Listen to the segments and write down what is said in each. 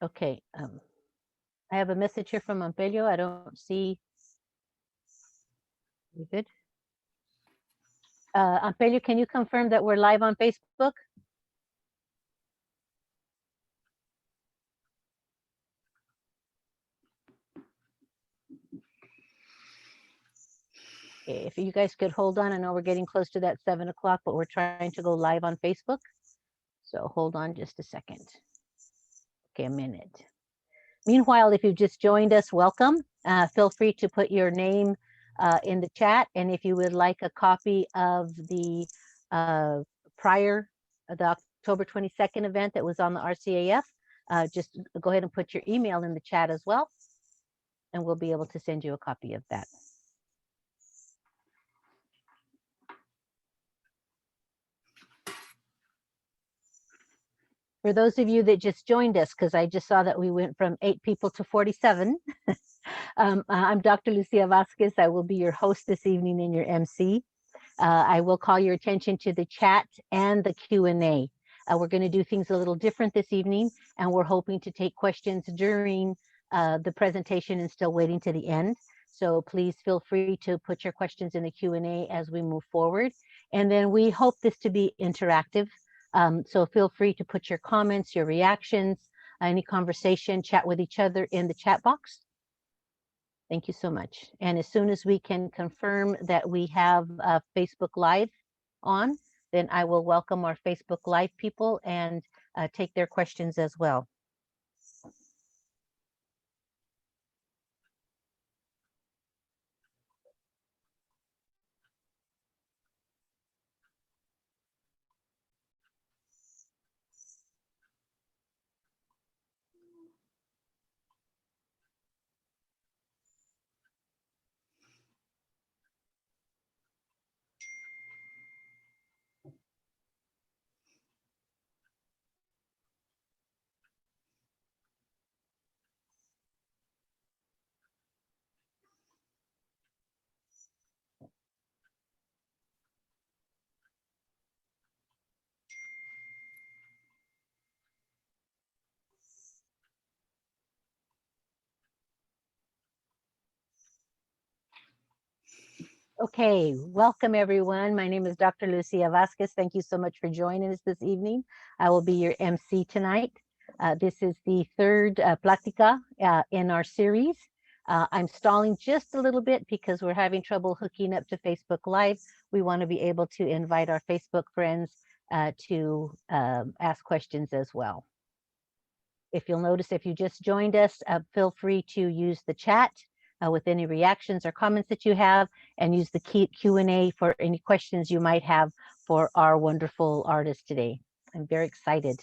Okay. I have a message here from Ampelio. I don't see. You good? Ampelio, can you confirm that we're live on Facebook? If you guys could hold on, I know we're getting close to that 7 o'clock, but we're trying to go live on Facebook. So hold on just a second. Okay, a minute. Meanwhile, if you've just joined us, welcome. Feel free to put your name in the chat. And if you would like a copy of the the October 22nd event that was on the RCAF, just go ahead and put your email in the chat as well. And we'll be able to send you a copy of that. For those of you that just joined us, because I just saw that we went from 8 people to 47, I'm Dr. Lucia Vasquez. I will be your host this evening and your MC. I will call your attention to the chat and the Q&A. We're going to do things a little different this evening, and we're hoping to take questions during the presentation and still waiting to the end. So please feel free to put your questions in the Q&A as we move forward. And then we hope this to be interactive. So feel free to put your comments, your reactions, any conversation, chat with each other in the chat box. Thank you so much. And as soon as we can confirm that we have Facebook Live on, then I will welcome our Facebook Live people and take their questions as well. Okay, welcome everyone. My name is Dr. Lucia Vasquez. Thank you so much for joining us this evening. I will be your MC tonight. This is the third Plática in our series. I'm stalling just a little bit because we're having trouble hooking up to Facebook Live. We want to be able to invite our Facebook friends to ask questions as well. If you'll notice, if you just joined us, feel free to use the chat with any reactions or comments that you have, and use the Q&A for any questions you might have for our wonderful artist today. I'm very excited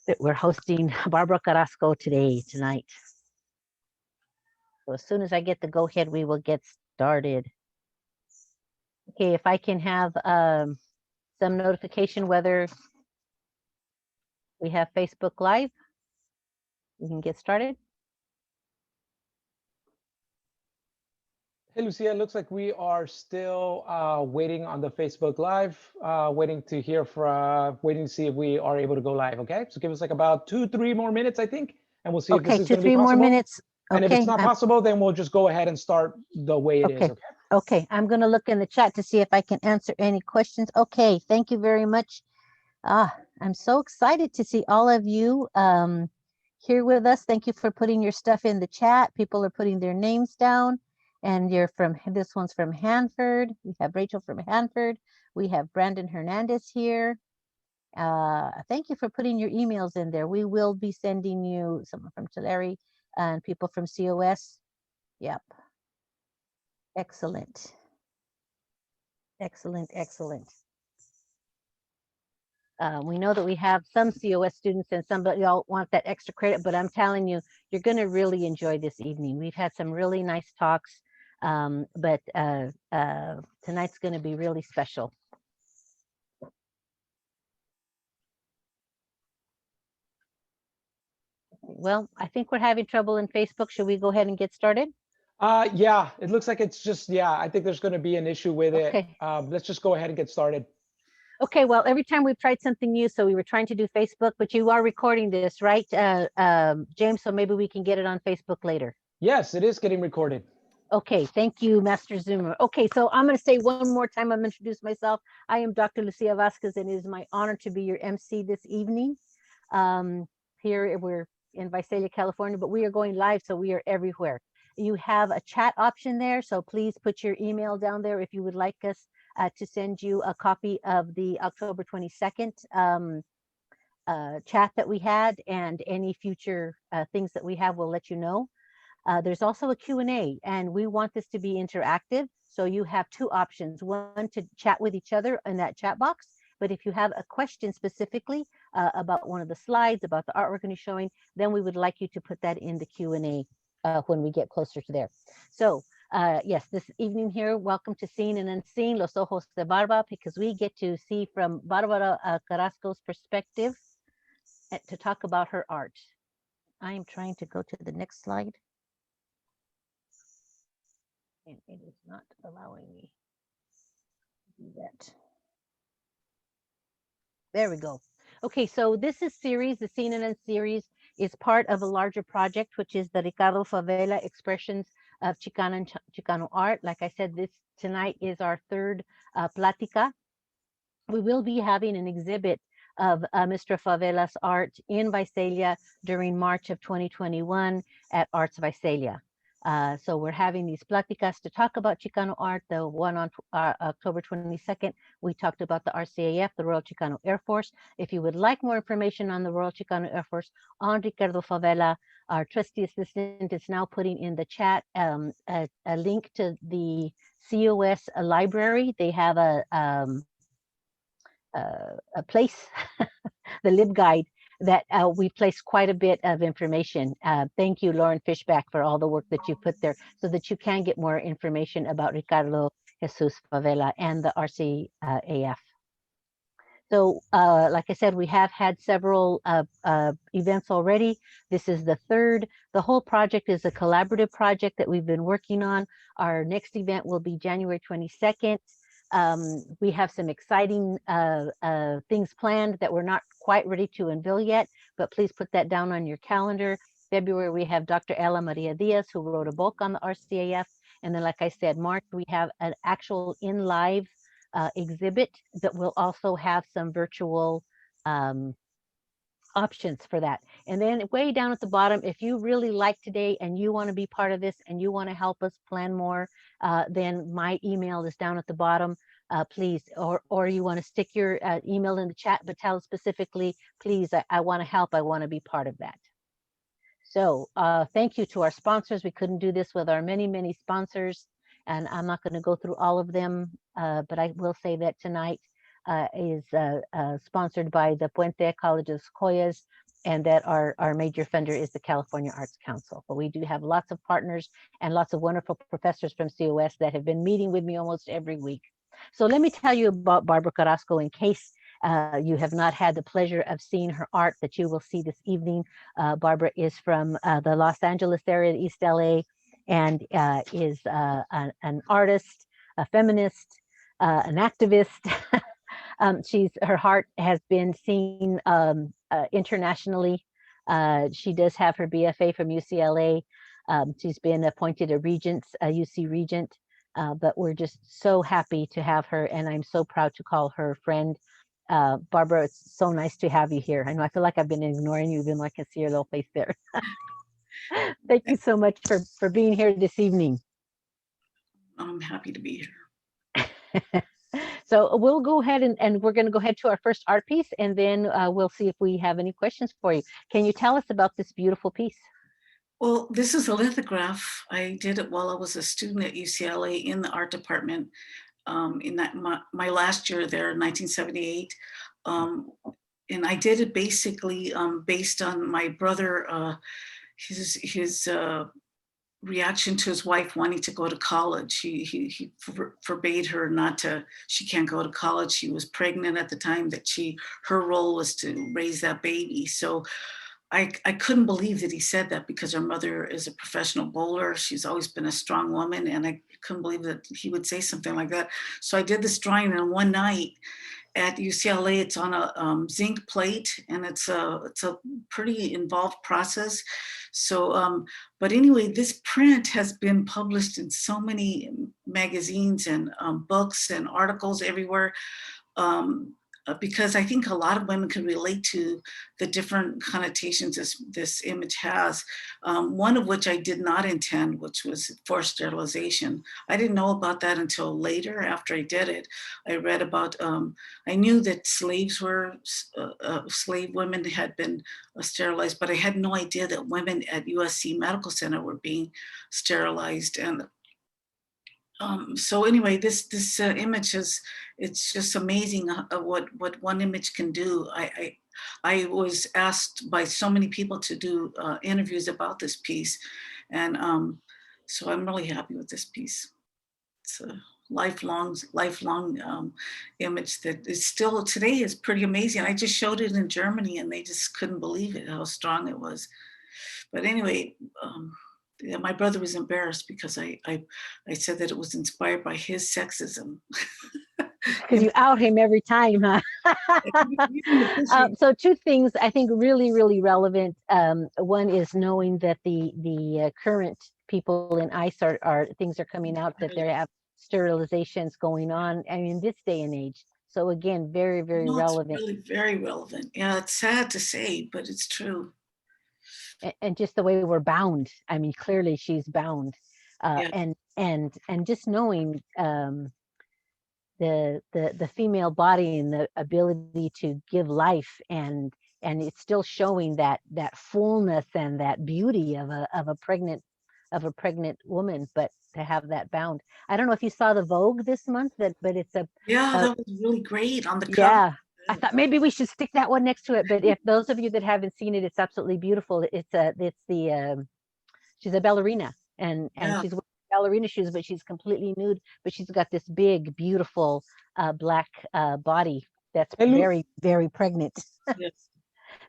that we're hosting Barbara Carrasco tonight. So as soon as I get the go-ahead, we will get started. Okay, if I can have some notification whether we have Facebook Live, we can get started. Hey, Lucia, it looks like we are still waiting on the Facebook Live, waiting to see if we are able to go live, okay? So give us like about 2-3 more minutes, I think, and we'll see if this is going to be possible. 2-3 more minutes. And if it's not possible, then we'll just go ahead and start the way it is, okay? Okay, I'm going to look in the chat to see if I can answer any questions. Okay, thank you very much. I'm so excited to see all of you here with us. Thank you for putting your stuff in the chat. People are putting their names down. And this one's from Hanford. We have Rachel from Hanford. We have Brandon Hernandez here. Thank you for putting your emails in there. We will be sending you someone from Tulare and people from COS. Yep. Excellent. Excellent, excellent. We know that we have some COS students and somebody all want that extra credit, but I'm telling you, you're going to really enjoy this evening. We've had some really nice talks. But tonight's going to be really special. Well, I think we're having trouble in Facebook. Should we go ahead and get started? Yeah, it looks like it's just, I think there's going to be an issue with it. Let's just go ahead and get started. Okay, well, every time we've tried something new, so we were trying to do Facebook, but you are recording this, right, James? So maybe we can get it on Facebook later. Yes, it is getting recorded. Okay, thank you, Master Zoomer. Okay, so I'm going to say one more time, I'm going to introduce myself. I am Dr. Lucia Vasquez, and it is my honor to be your MC this evening. Um, Here we're in Visalia, California, but we are going live, so we are everywhere. You have a chat option there, so please put your email down there if you would like us to send you a copy of the October 22nd chat that we had, and any future things that we have, we'll let you know. There's also a Q&A, and we want this to be interactive. So you have two options: one, to chat with each other in that chat box. But if you have a question specifically about one of the slides, about the art we're going to be showing, then we would like you to put that in the Q&A when we get closer to there. So yes, this evening here, welcome to Seen and Unseen, Los Ojos de Barba, because we get to see from Barbara Carrasco's perspective to talk about her art. I am trying to go to the next slide, and it is not allowing me to do that. There we go. Okay, so this is series, the CNN series is part of a larger project, which is the Ricardo Favela Expressions of Chicano and Chicano Art. Like I said, this tonight is our third Plática. We will be having an exhibit of Mr. Favela's art in Visalia during March of 2021 at Arts Visalia. So we're having these pláticas to talk about Chicano art. The one on October 22nd, we talked about the RCAF, the Royal Chicano Air Force. If you would like more information on the Royal Chicano Air Force, on Ricardo Favela, our trustee assistant is now putting in the chat a link to the COS library. They have a place, the LibGuide, that we placed quite a bit of information. Thank you, Lauren Fishback, for all the work that you put there so that you can get more information about Ricardo Jesus Favela and the RCAF. So like I said, we have had several events already. This is the third. The whole project is a collaborative project that we've been working on. Our next event will be January 22nd. We have some exciting things planned that we're not quite ready to unveil yet, but please put that down on your calendar. February, we have Dr. Ella Maria Diaz, who wrote a book on the RCAF. And then, like I said, March, we have an actual in-live exhibit that will also have some virtual options for that. And then way down at the bottom, if you really like today and you want to be part of this and you want to help us plan more, then my email is down at the bottom. Please, or you want to stick your email in the chat, but tell specifically, please, I want to help. I want to be part of that. So thank you to our sponsors. We couldn't do this with our many, many sponsors, and I'm not going to go through all of them, but I will say that tonight is sponsored by the Puente College of Sequoias, and that our major funder is the California Arts Council. But we do have lots of partners and lots of wonderful professors from COS that have been meeting with me almost every week. So let me tell you about Barbara Carrasco in case you have not had the pleasure of seeing her art that you will see this evening. Barbara is from the Los Angeles area, East LA, and is an artist, a feminist, an activist. Her art has been seen internationally. She does have her BFA from UCLA. She's been appointed a regent, a UC regent, but we're just so happy to have her, and I'm so proud to call her friend. Barbara, it's so nice to have you here. I know I feel like I've been ignoring you, even though I can see your little face there. Thank you so much for being here this evening. I'm happy to be here. So we'll go ahead and we're going to go ahead to our first art piece, and then we'll see if we have any questions for you. Can you tell us about this beautiful piece? Well, this is a lithograph. I did it while I was a student at UCLA in the art department in that my last year there in 1978. And I did it basically based on my brother, his reaction to his wife wanting to go to college. He forbade her not to, she can't go to college. She was pregnant at the time that her role was to raise that baby. So I couldn't believe that he said that, because her mother is a professional bowler. She's always been a strong woman, and I couldn't believe that he would say something like that. So I did this drawing, and one night at UCLA. It's on a zinc plate, and it's a pretty involved process. So, but anyway, this print has been published in so many magazines and books and articles everywhere. Because I think a lot of women can relate to the different connotations this image has. One of which I did not intend, which was forced sterilization. I didn't know about that until later after I did it. I read about, I knew that slave women had been sterilized, but I had no idea that women at USC Medical Center were being sterilized. And so anyway, this image it's just amazing what one image can do. I was asked by so many people to do interviews about this piece, and so I'm really happy with this piece. It's a lifelong image that is still today is pretty amazing. I just showed it in Germany, and they just couldn't believe it, how strong it was. But anyway, yeah, my brother was embarrassed because I said that it was inspired by his sexism. Because you out him every time, huh? So two things I think really relevant. One is knowing that the current people in ICE are things are coming out that they have sterilizations going on. I mean, this day and age. So again, very relevant. It's really very relevant. Yeah, it's sad to say, but it's true. And just the way we're bound. I mean, clearly she's bound. Yeah. And just knowing the female body and the ability to give life, and it's still showing that fullness and that beauty of a pregnant woman, but to have that bound. I don't know if you saw the Vogue this month, but it's that was really great on the cover. Yeah, I thought maybe we should stick that one next to it. But if those of you that haven't seen it, it's absolutely beautiful. She's a ballerina, and she's wearing ballerina shoes, but she's completely nude. But she's got this big, beautiful black body that's very pregnant. Yes.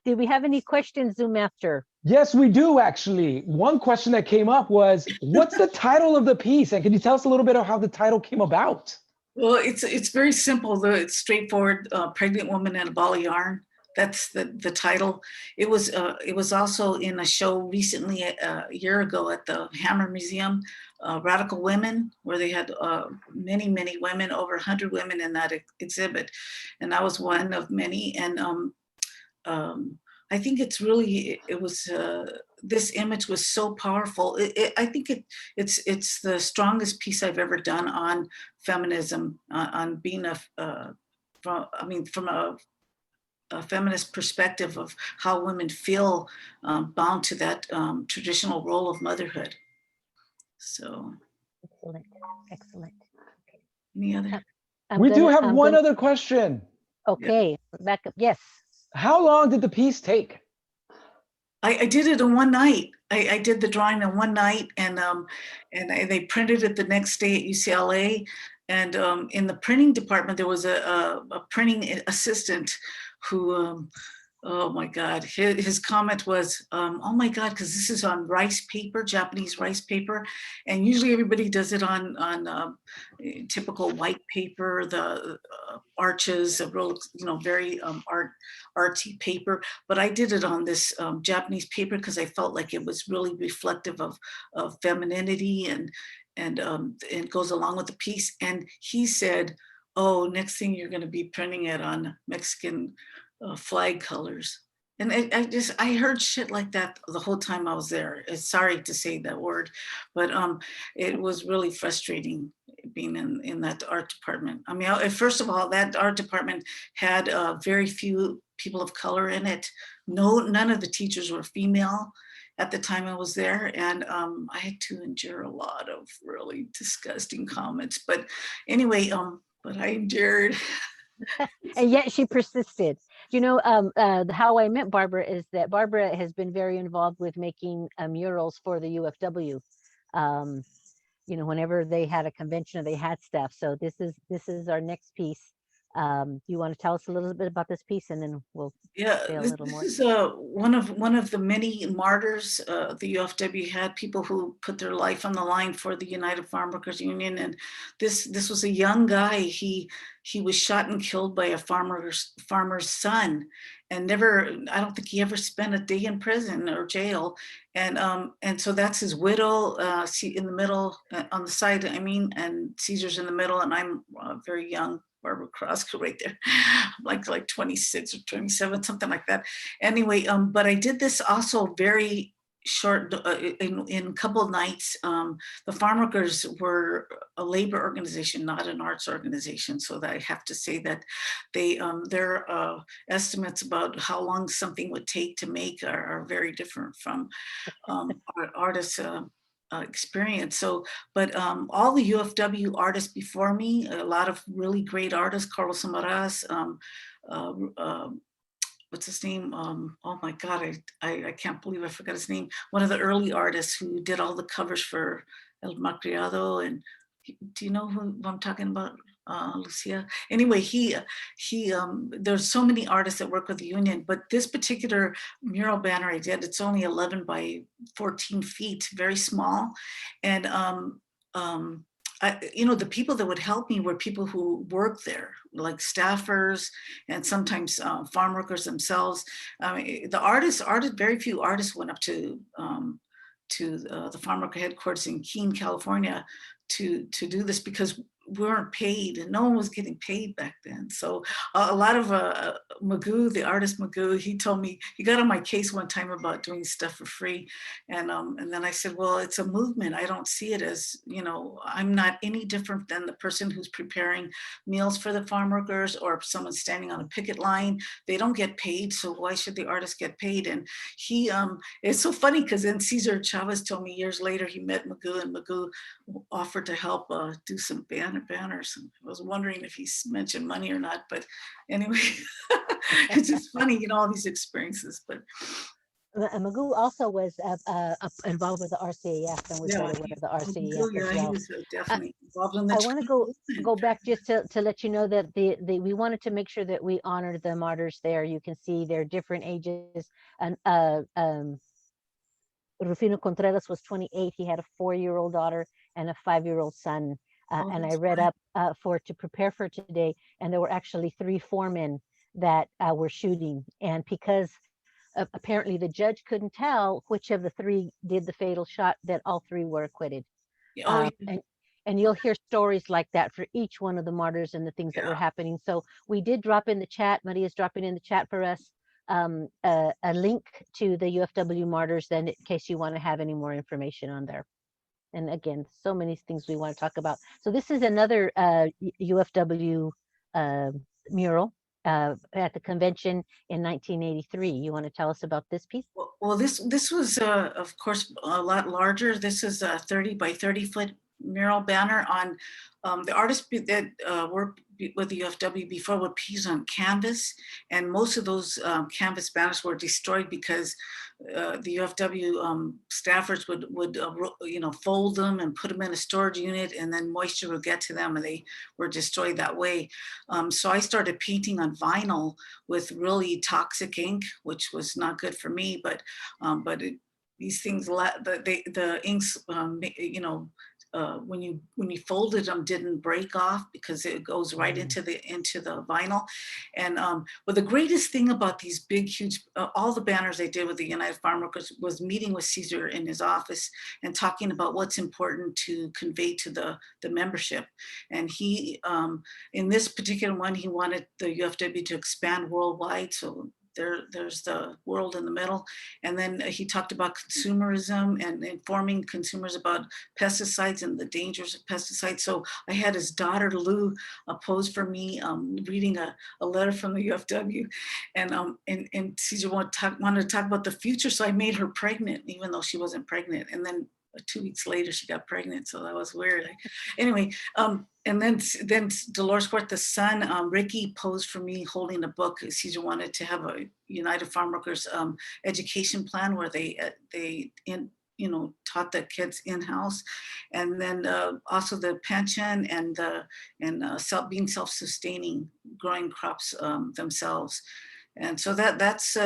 Did we have any questions, Zoom Master? Yes, we do actually. One question that came up was, what's the title of the piece? And can you tell us a little bit of how the title came about? Well, it's very simple. It's straightforward. Pregnant woman and a ball of yarn. That's the title. It was also in a show recently a year ago at the Hammer Museum, Radical Women, where they had many women, over 100 women in that exhibit, and I was one of many. And I think it's really this image was so powerful. I think it's the strongest piece I've ever done on feminism, on being from a feminist perspective of how women feel bound to that traditional role of motherhood. So excellent. Okay. Any other? We do have one other question. Okay, back up. Yes. How long did the piece take? I did it in one night. I did the drawing in one night, and they printed it the next day at UCLA. And in the printing department, there was a printing assistant who, oh my God, his comment was, oh my God, because this is on rice paper, Japanese rice paper. And usually everybody does it on typical white paper, the arches, a real, very artsy paper. But I did it on this Japanese paper because I felt like it was really reflective of femininity, and it goes along with the piece. And he said, oh, next thing you're going to be printing it on Mexican flag colors. And I heard shit like that the whole time I was there. Sorry to say that word, but it was really frustrating being in that art department. I mean, first of all, that art department had very few people of color in it. None of the teachers were female at the time I was there, and I had to endure a lot of really disgusting comments. But anyway, but I endured. And yet she persisted. How I met Barbara is that Barbara has been very involved with making murals for the UFW. Whenever they had a convention or they had stuff. So this is our next piece. You want to tell us a little bit about this piece, and then we'll Yeah, say a this, little this more. is one of the many martyrs the UFW had, people who put their life on the line for the United Farm Workers Union. And this was a young guy. He was shot and killed by a farmer's son, and I don't think he ever spent a day in prison or jail. And so that's his widow, in the middle, on the side, I mean, and Caesar's in the middle, and I'm very young. Barbara Cross right there, like 26 or 27, something like that. Anyway, but I did this also very short, in a couple of nights. The farm workers were a labor organization, not an arts organization. So that I have to say that their estimates about how long something would take to make are very different from artists' experience. So, but all the UFW artists before me, a lot of really great artists, Carlos Samaras, uh, uh, what's his name? Oh my God, I can't believe I forgot his name. One of the early artists who did all the covers for El Macriado. And do you know who I'm talking about, Lucia? Anyway, there's so many artists that work with the union, but this particular mural banner I did, it's only 11 by 14 feet, very small. And the people that would help me were people who work there, like staffers, and sometimes farm workers themselves. Very few artists went up to the farm worker headquarters in Keene, California, to do this, because we weren't paid, and no one was getting paid back then. So a lot of Magoo, the artist Magoo, he told me, he got on my case one time about doing stuff for free. And then I said, well, it's a movement. I don't see it as, I'm not any different than the person who's preparing meals for the farm workers, or someone standing on a picket line. They don't get paid, so why should the artist get paid? And it's so funny, because then Cesar Chavez told me years later he met Magoo, and Magoo offered to help do some banners. I was wondering if he mentioned money or not, but anyway, it's just funny, all these experiences. But Magoo also was involved with the RCAF, and was yeah, right aware of the RCAF yeah, as he well. was definitely involved in the I want to go movement. back just to let you know that we wanted to make sure that we honored the martyrs there. You can see their different ages. And Rufino Contreras was 28. He had a 4-year-old daughter and a 5-year-old son. And I That's read right. up to prepare for today, and there were actually 3 foremen that were shooting. And because apparently the judge couldn't tell which of the 3 did the fatal shot, that all 3 were acquitted. Oh And you'll hear stories like that for each one of the martyrs and the things that were yeah. happening. So we did drop in the chat. Maria's dropping in the chat for us a link to the UFW martyrs, then in case you want to have any more information on there. And again, so many things we want to talk about. So this is another UFW mural at the convention in 1983. You want to tell us about this piece? Well, this was, of course, a lot larger. This is a 30 by 30 foot mural banner on the artists that worked with the UFW before would piece on canvas, and most of those canvas banners were destroyed because the UFW staffers would fold them and put them in a storage unit, and then moisture would get to them, and they were destroyed that way. So I started painting on vinyl with really toxic ink, which was not good for me, but these things, the inks, when you folded them, didn't break off because it goes right into the vinyl. And but the greatest thing about these big, huge, all the banners I did with the United Farm Workers was meeting with Caesar in his office and talking about what's important to convey to the membership. And he, in this particular one, he wanted the UFW to expand worldwide. So there's the world in the middle. And then he talked about consumerism and informing consumers about pesticides and the dangers of pesticides. So I had his daughter Lou pose for me, reading a letter from the UFW, and Caesar wanted to talk about the future. So I made her pregnant, even though she wasn't pregnant. And then 2 weeks later, she got pregnant. So that was weird. Anyway, and then Dolores Huerta's the son, Ricky, posed for me holding a book. Caesar wanted to have a United Farm Workers education plan where they taught the kids in-house, and then also the pension and being self-sustaining, growing crops themselves. And so that's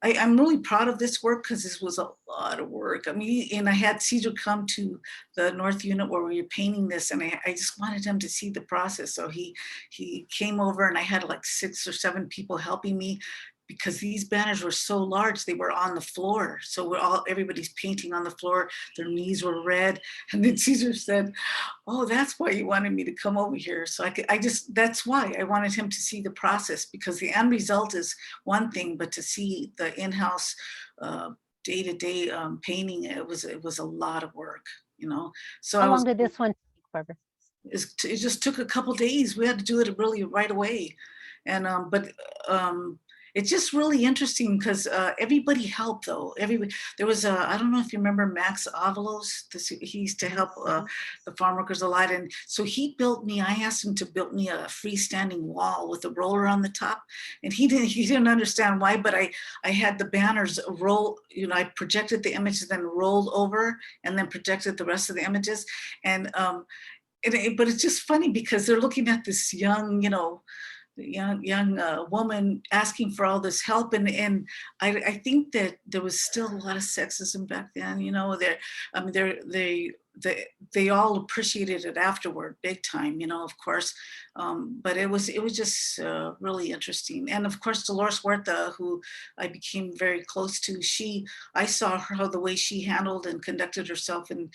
I'm really proud of this work because this was a lot of work. I mean, and I had Cesar come to the North Unit where we were painting this, and I just wanted him to see the process. So he came over, and I had like 6 or 7 people helping me, because these banners were so large, they were on the floor. So everybody's painting on the floor, their knees were red. And then Cesar said, "Oh, that's why you wanted me to come over here." So that's why I wanted him to see the process, because the end result is one thing, but to see the in-house day-to-day painting, it was a lot of work, So How long did this one take, Barbara? it just took a couple days. We had to do it really right away. And it's just really interesting because everybody helped, though. There was I don't know if you remember Max Avalos. He used to help the farm workers a lot, and so he built me. I asked him to build me a freestanding wall with a roller on the top, and he didn't understand why. But I had the banners roll. I projected the images, then rolled over, and then projected the rest of the images, and but it's just funny because they're looking at this young, young woman asking for all this help, and I think that there was still a lot of sexism back then. They all appreciated it afterward, big time, of course. But it was just really interesting. And of course, Dolores Huerta, who I became very close to, I saw her, the way she handled and conducted herself, and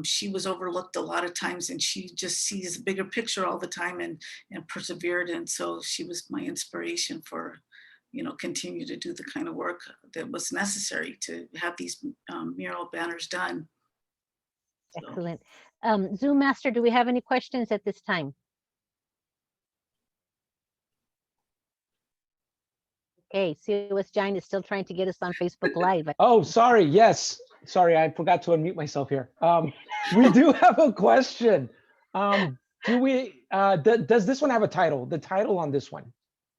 she was overlooked a lot of times, and she just sees a bigger picture all the time and persevered. And so she was my inspiration for continue to do the kind of work that was necessary to have these mural banners done. Excellent. Zoom Master, do we have any questions at this time? Okay, COS Giant is still trying to get us on Facebook Live. Oh, sorry. Yes. Sorry, I forgot to unmute myself here. We do have a question. Does this one have a title? The title on this one?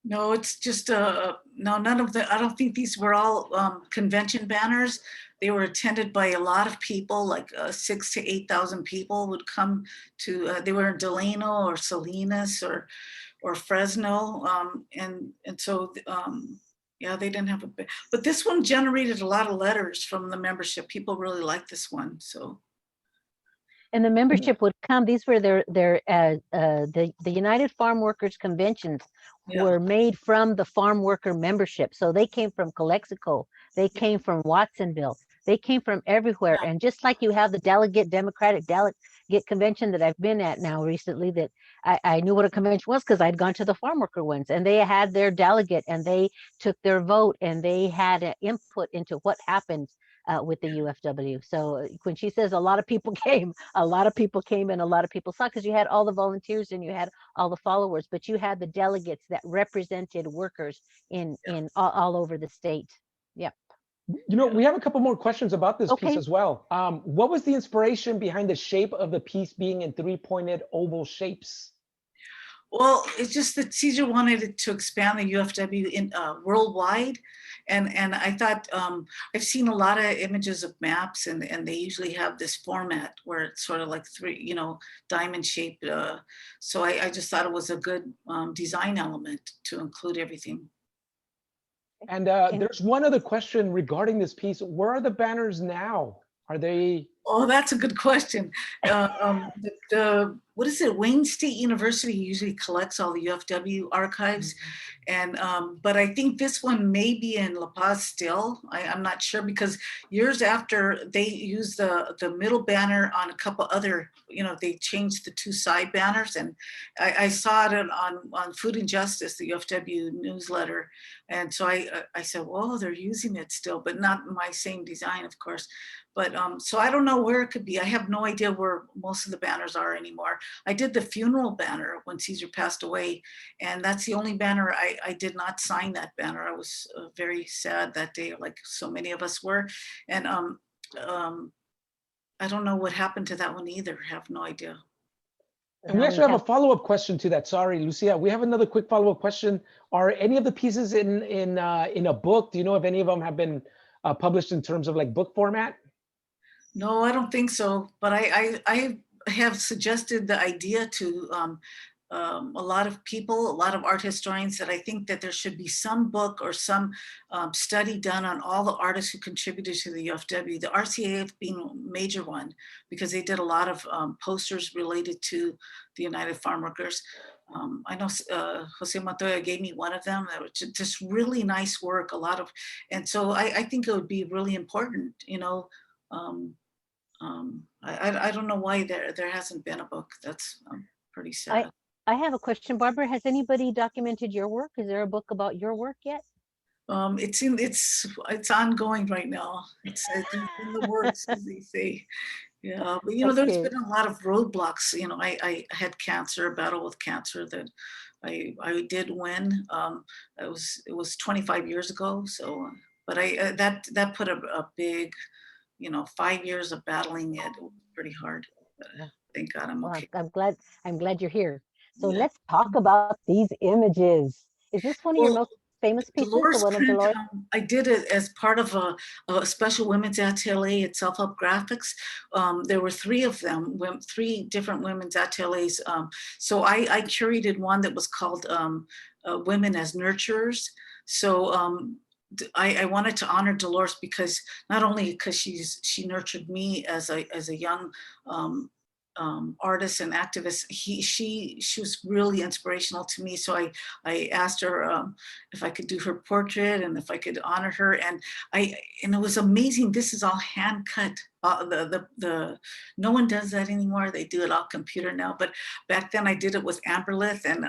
No, it's just no, none of the, I don't think these were all convention banners. They were attended by a lot of people, like 6,000 to 8,000 people would come to, they were in Delano or Salinas or Fresno. And so, yeah, they didn't have but this one generated a lot of letters from the membership. People really liked this one, so. And the membership would come, these were the United Farm Workers Conventions were made from the farm worker membership. So they came from Calexico, they came from Watsonville, they came from everywhere. And just like you have the Democratic delegate convention that I've been at now recently, that I knew what a convention was because I'd gone to the farm worker ones, and they had their delegate and they took their vote and they had an input into what happened with the UFW. So when she says a lot of people came, a lot of people came and a lot of people saw, because you had all the volunteers and you had all the followers, but you had the delegates that represented workers in all over the state. Yep. We have a couple more questions about this piece as well. What was the inspiration behind the shape of the piece being in 3-pointed oval shapes? Well, it's just that Cesar wanted it to expand the UFW in worldwide. And I thought, I've seen a lot of images of maps, and they usually have this format where it's sort of like diamond shaped. So I just thought it was a good design element to include everything. And there's one other question regarding this piece. Where are the banners now? Are they? Oh, that's a good question. What is it? Wayne State University usually collects all the UFW archives. And but I think this one may be in La Paz still. I'm not sure, because years after they used the middle banner on a couple other, they changed the 2 side banners. And I saw it on Food and Justice, the UFW newsletter. And so I said, well, they're using it still, but not my same design, of course. But so I don't know where it could be. I have no idea where most of the banners are anymore. I did the funeral banner when Cesar passed away, and that's the only banner I did not sign that banner. I was very sad that day, like so many of us were. And I don't know what happened to that one either. I have no idea. And we actually have a follow-up question to that. Sorry, Lucia. We have another quick follow-up question. Are any of the pieces in a book? Do you know if any of them have been published in terms of like book format? No, I don't think so. But I have suggested the idea to a lot of people, a lot of art historians, that I think that there should be some book or some study done on all the artists who contributed to the UFW, the RCAF being a major one, because they did a lot of posters related to the United Farm Workers. I know Jose Montoya gave me one of them. That was just really nice work, a lot of, and so I think it would be really important, you know. Um, I don't know why there hasn't been a book. That's pretty I sad. I have a question, Barbara. Has anybody documented your work? Is there a book about your work yet? It's ongoing right now. It's in the works, as they say. Yeah, but you know, there's Okay. been a lot of roadblocks. You know, I had cancer, a battle with cancer that I did win. It was 25 years ago. So, but that put a big, you know, 5 years of battling it. It was pretty hard. But Yeah. thank God I'm Well, okay. I'm glad you're here. So Yeah. let's talk about these images. Is this one of your Well, most famous pieces, the Dolores one of print, Dolores? I did it as part of a special women's atelier at Self Help Graphics. There were three of them, three different women's ateliers. So I curated one that was called Women as Nurturers. So I wanted to honor Dolores because not only because she nurtured me as a young artist and activist, she was really inspirational to me. So I asked her if I could do her portrait and if I could honor her, and it was amazing. This is all hand cut. The no one does that anymore. They do it all computer now. But back then I did it with amberlith, and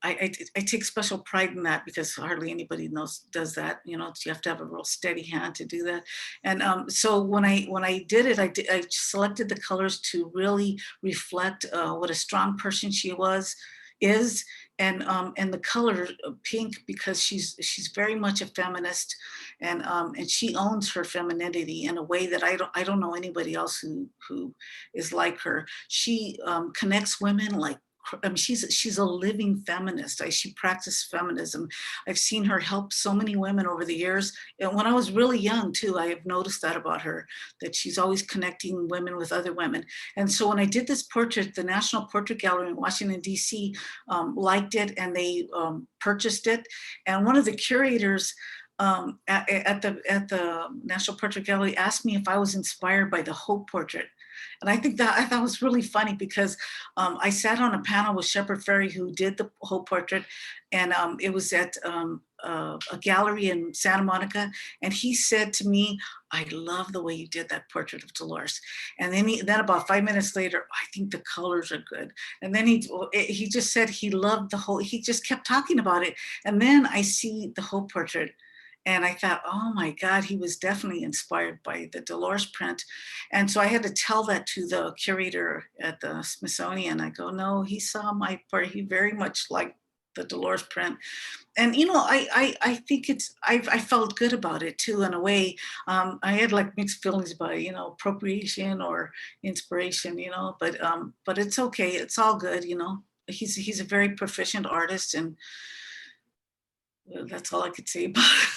I take special pride in that because hardly anybody does that. You know, you have to have a real steady hand to do that. And so when I did it, I selected the colors to really reflect what a strong person she is, and the color pink because she's very much a feminist, and she owns her femininity in a way that I don't know anybody else who is like her. She connects women like, I mean, she's a living feminist. She practiced feminism. I've seen her help so many women over the years. And when I was really young too, I have noticed that about her, that she's always connecting women with other women. And so when I did this portrait, the National Portrait Gallery in Washington, D.C. Liked it, and they purchased it. And one of the curators at the National Portrait Gallery asked me if I was inspired by the Hope portrait. And I thought was really funny because I sat on a panel with Shepard Fairey, who did the whole portrait, and it was at a gallery in Santa Monica. And he said to me, "I love the way you did that portrait of Dolores." And then about 5 minutes later, "I think the colors are good." And then he just said he loved the whole. He just kept talking about it. And then I see the whole portrait. And I thought, oh my God, he was definitely inspired by the Dolores print. And so I had to tell that to the curator at the Smithsonian. I go, no, he saw my part. He very much liked the Dolores print. And, you know, I think I felt good about it too, in a way. I had like mixed feelings about, you know, appropriation or inspiration, you know, but it's okay. It's all good, you know. He's a very proficient artist, and that's all I could say about it.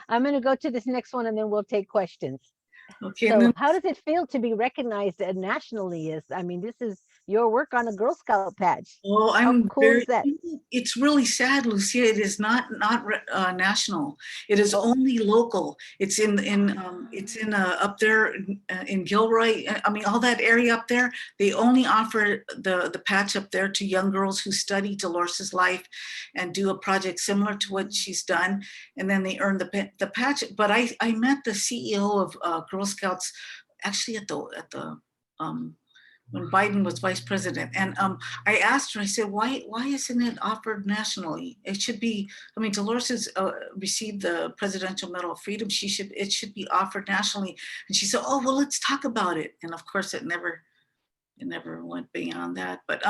I'm going to go to this next one and then we'll take questions. Okay, and So then how does it feel to be recognized nationally? I mean, this is your work on a Girl Scout patch. oh, How I'm cool is very. that? It's really sad, Lucia. It is not national. It is Oh, only local. It's in up there in Gilroy. I mean, all that area up there. They only offer the patch up there to young girls who study Dolores's life, and do a project similar to what she's done, and then they earn the patch. But I met the CEO of Girl Scouts actually at the when Biden was vice president. And I asked her, I said, why isn't it offered nationally? It should be, I mean, Dolores has received the Presidential Medal of Freedom. It should be offered nationally. And she said, oh, well, let's talk about it. And of course it never went beyond that. But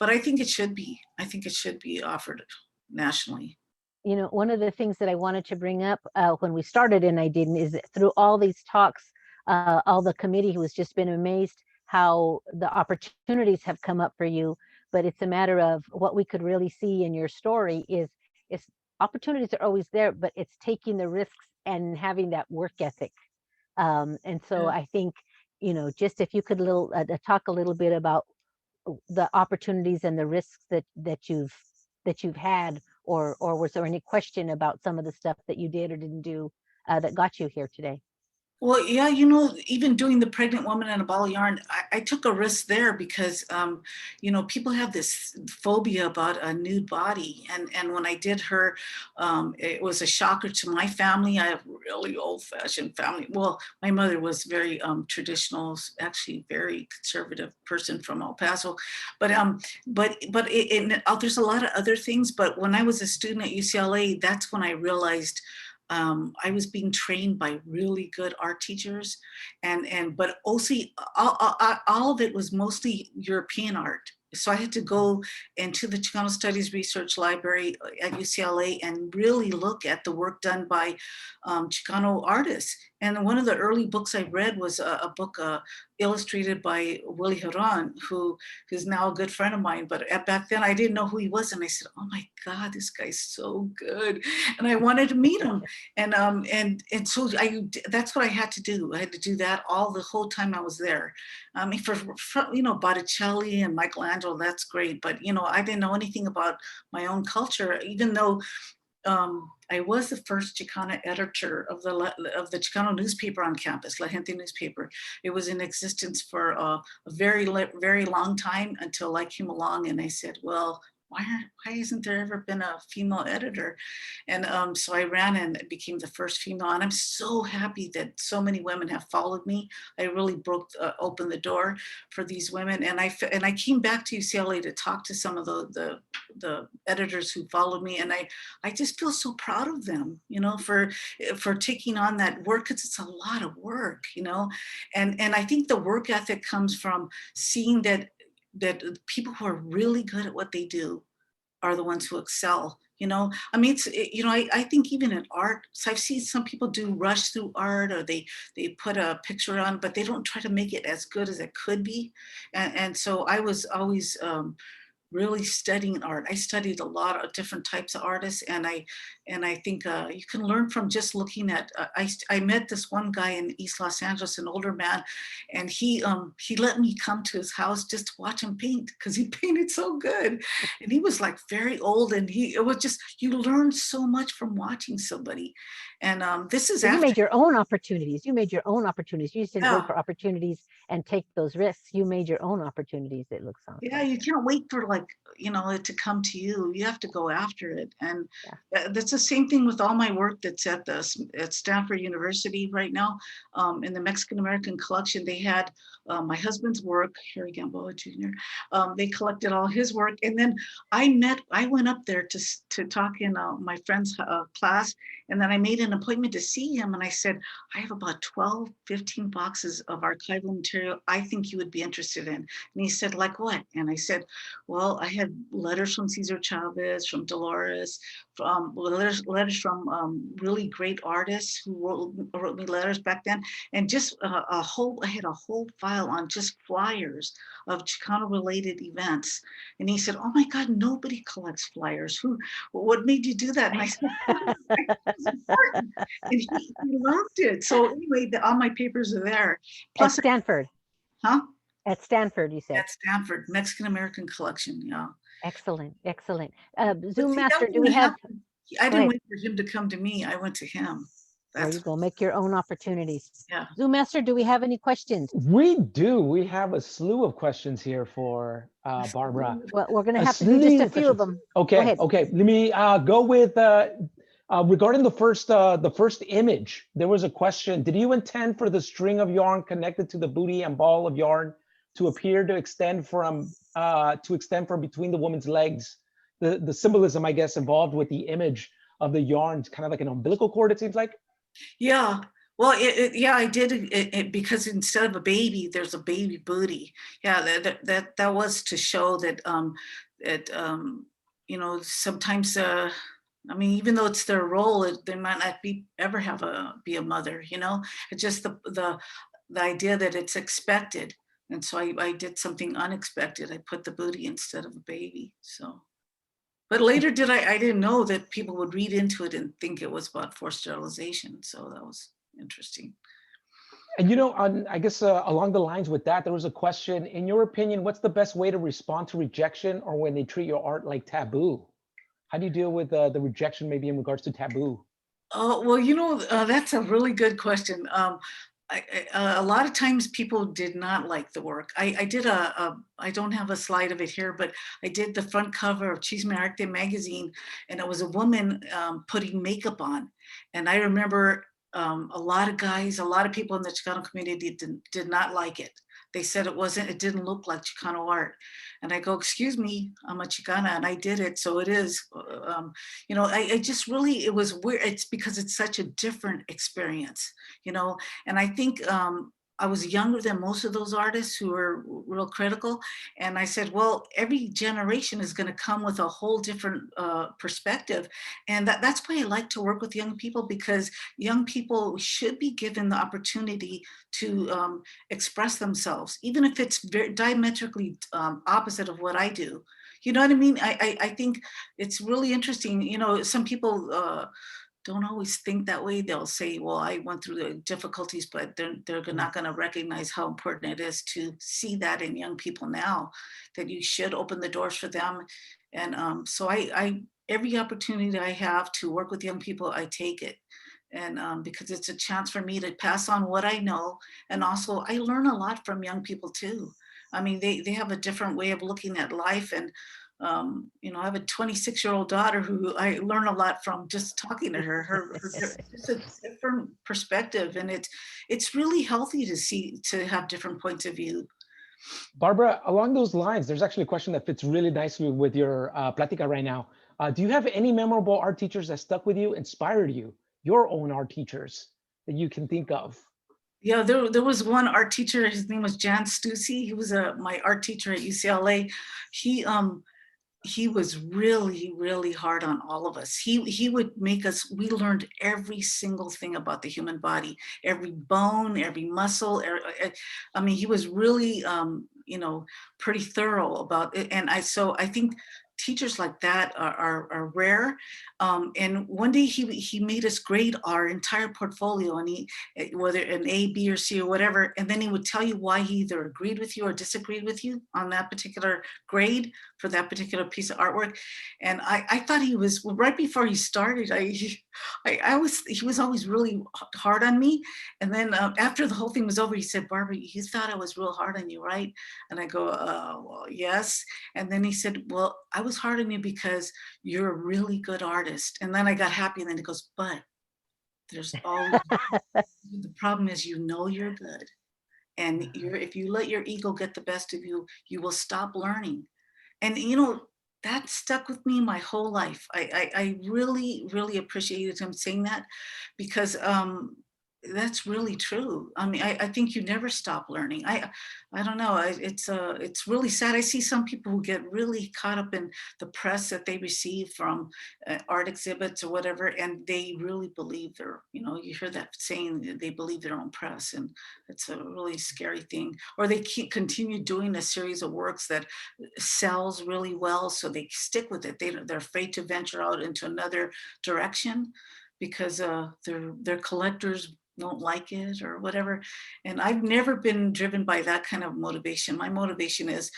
I think it should be. I think it should be offered nationally. you know, one of the things that I wanted to bring up when we started and I didn't is that through all these talks, all the committee who has just been amazed how the opportunities have come up for you. But it's a matter of what we could really see in your story is opportunities are always there, but it's taking the risks and having that work ethic And so Yeah. I think, just if you could talk a little bit about the opportunities and the risks that you've had, or was there any question about some of the stuff that you did or didn't do that got you here today? Well, yeah, even doing the pregnant woman and a ball of yarn, I took a risk there because, people have this phobia about a nude body. And when I did her, it was a shocker to my family. I have a really old fashioned family. Well, my mother was very traditional, actually very conservative person from El Paso. But there's a lot of other things. But when I was a student at UCLA, that's when I realized I was being trained by really good art teachers, but also all of it was mostly European art. So I had to go into the Chicano Studies Research Library at UCLA and really look at the work done by Chicano artists. And one of the early books I read was a book illustrated by Willie Heron, who's now a good friend of mine. But back then I didn't know who he was. And I said, oh my God, this guy's so good. And I wanted to meet him. And so that's what I had to do. I had to do that the whole time I was there. I mean, for Botticelli and Michelangelo, that's great. But, I didn't know anything about my own culture, even though I was the first Chicana editor of the Chicano newspaper on campus, La Gente newspaper. It was in existence for a very, very long time until I came along and I said, well, why hasn't there ever been a female editor? And so I ran and became the first female. And I'm so happy that so many women have followed me. I really opened the door for these women. And I came back to UCLA to talk to some of the editors who followed me. And I just feel so proud of them, for taking on that work, because it's a lot of work, and I think the work ethic comes from seeing that people who are really good at what they do are the ones who excel. I mean, I think even in art, so I've seen some people do rush through art, or they put a picture on, but they don't try to make it as good as it could be. And so I was always really studying art. I studied a lot of different types of artists, and I think you can learn from just looking at. I met this one guy in East Los Angeles, an older man, and he let me come to his house just to watch him paint because he painted so good, and he was like very old, and it was just, you learn so much from watching somebody, and this is So you after. made your own opportunities. You made your own opportunities. You just didn't Yeah. wait for opportunities and take those risks. You made your own opportunities, it looks like. Yeah, you can't wait for it to come to you. You have to go after it. And that's the same thing with all my work that's at Stanford University right now. In the Mexican American collection, they had my husband's work, Harry Gamboa Jr. They collected all his work. And then I went up there to talk in my friend's class. And then I made an appointment to see him. And I said, I have about 12, 15 boxes of archival material I think you would be interested in. And he said, like what? And I said, well, I had letters from Cesar Chavez, from Dolores, letters from really great artists who wrote me letters back then. And just I had a whole file on just flyers of Chicano related events. And he said, oh my God, nobody collects flyers. What made you do that? And I said, it's important. And he loved it. So anyway, all my papers are there. Plus, at Stanford. Huh? At Stanford, you said. At Stanford, Mexican American collection. Yeah. Excellent, excellent. Zoom See, Master, do we have? I didn't wait for him to come to me. I went to him. There you go. Make your own opportunities. Yeah. Zoom Master, do we have any questions? We do. We have a slew of questions here for Barbara. Well, we're going to have to do just a few of them. Okay. Okay. Let me go with regarding the first image. There was a question. Did you intend for the string of yarn connected to the booty and ball of yarn to appear to extend from between the woman's legs? The symbolism, I guess, involved with the image of the yarn, kind of like an umbilical cord, it seems like. Yeah. Well, I did it because instead of a baby, there's a baby booty. Yeah, that was to show that sometimes I mean, even though it's their role, they might not ever be a mother. It's just the idea that it's expected, and so I did something unexpected. I put the booty instead of a baby. So. But later I didn't know that people would read into it and think it was about forced sterilization. So that was interesting. And I guess along the lines with that, there was a question. In your opinion, what's the best way to respond to rejection or when they treat your art like taboo? How do you deal with the rejection, maybe in regards to taboo? Oh, well, that's a really good question. A lot of times people did not like the work. I did I don't have a slide of it here, but I did the front cover of Chisme Arte magazine, and it was a woman putting makeup on. And I remember a lot of guys, a lot of people in the Chicano community did not like it. They said it didn't look like Chicano art. And I go, excuse me, I'm a Chicana and I did it, so it is. I just really, it was weird. It's because it's such a different experience, and I think I was younger than most of those artists who were real critical. And I said, well, every generation is going to come with a whole different perspective. And that's why I like to work with young people, because young people should be given the opportunity to express themselves, even if it's very diametrically opposite of what I do. You know what I mean? I think it's really interesting. Some people don't always think that way. They'll say, well, I went through the difficulties, but they're not going to recognize how important it is to see that in young people now, that you should open the doors for them. And so I every opportunity I have to work with young people, I take it. And because it's a chance for me to pass on what I know. And also I learn a lot from young people too. I mean, they have a different way of looking at life. And I have a 26-year-old daughter who I learn a lot from just talking to her. Just a different perspective, and it's really healthy to have different points of view. Barbara, along those lines, there's actually a question that fits really nicely with your plática right now. Do you have any memorable art teachers that stuck with you, inspired you, your own art teachers that you can think of? Yeah, there was one art teacher. His name was Jan Stussy. He was my art teacher at UCLA. He was really, really hard on all of us. He would make us, we learned every single thing about the human body, every bone, every muscle. I mean, he was really, pretty thorough about it. And so I think teachers like that are rare. And one day he made us grade our entire portfolio, and whether an A, B, or C or whatever, and then he would tell you why he either agreed with you or disagreed with you on that particular grade for that particular piece of artwork. And I thought he was, right before he started, he was always really hard on me. And then after the whole thing was over, he said, Barbara, you thought I was real hard on you, right? And I go, well, yes. And then he said, well, I was hard on you because you're a really good artist. And then I got happy. And then he goes, but there's always, the problem is, you're good. And if you let your ego get the best of you, you will stop learning. And that stuck with me my whole life. I really, really appreciated him saying that, because that's really true. I mean, I think you never stop learning. I don't know. It's really sad. I see some people who get really caught up in the press that they receive from art exhibits or whatever, and they really believe you hear that saying, they believe their own press, and it's a really scary thing. Or they continue doing a series of works that sells really well, so they stick with it. They're afraid to venture out into another direction because their collectors won't like it or whatever. And I've never been driven by that kind of motivation. My motivation is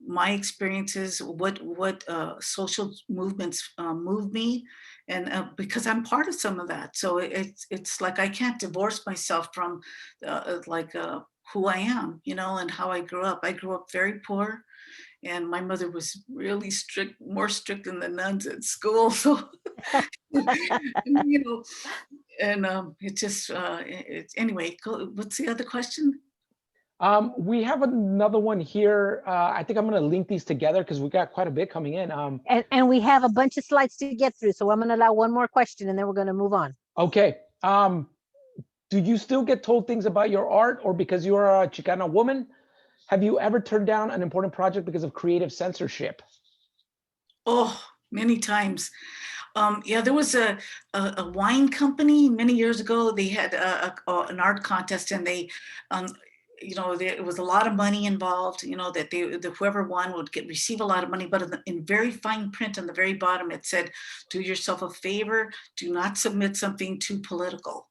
my experiences, what social movements move me, and because I'm part of some of that. So it's like I can't divorce myself from who I am, and how I grew up. I grew up very poor. And my mother was really strict, more strict than the nuns at school. So, and it just, anyway, what's the other question? We have another one here. I think I'm going to link these together because we got quite a bit coming in. And we have a bunch of slides to get through. So I'm going to allow one more question and then we're going to move on. Okay. Do you still get told things about your art, or because you are a Chicana woman, have you ever turned down an important project because of creative censorship? Oh, many times. Yeah, there was a wine company many years ago. They had an art contest, and they, it was a lot of money involved. That whoever won would receive a lot of money. But in very fine print on the very bottom, it said, "Do yourself a favor. Do not submit something too political."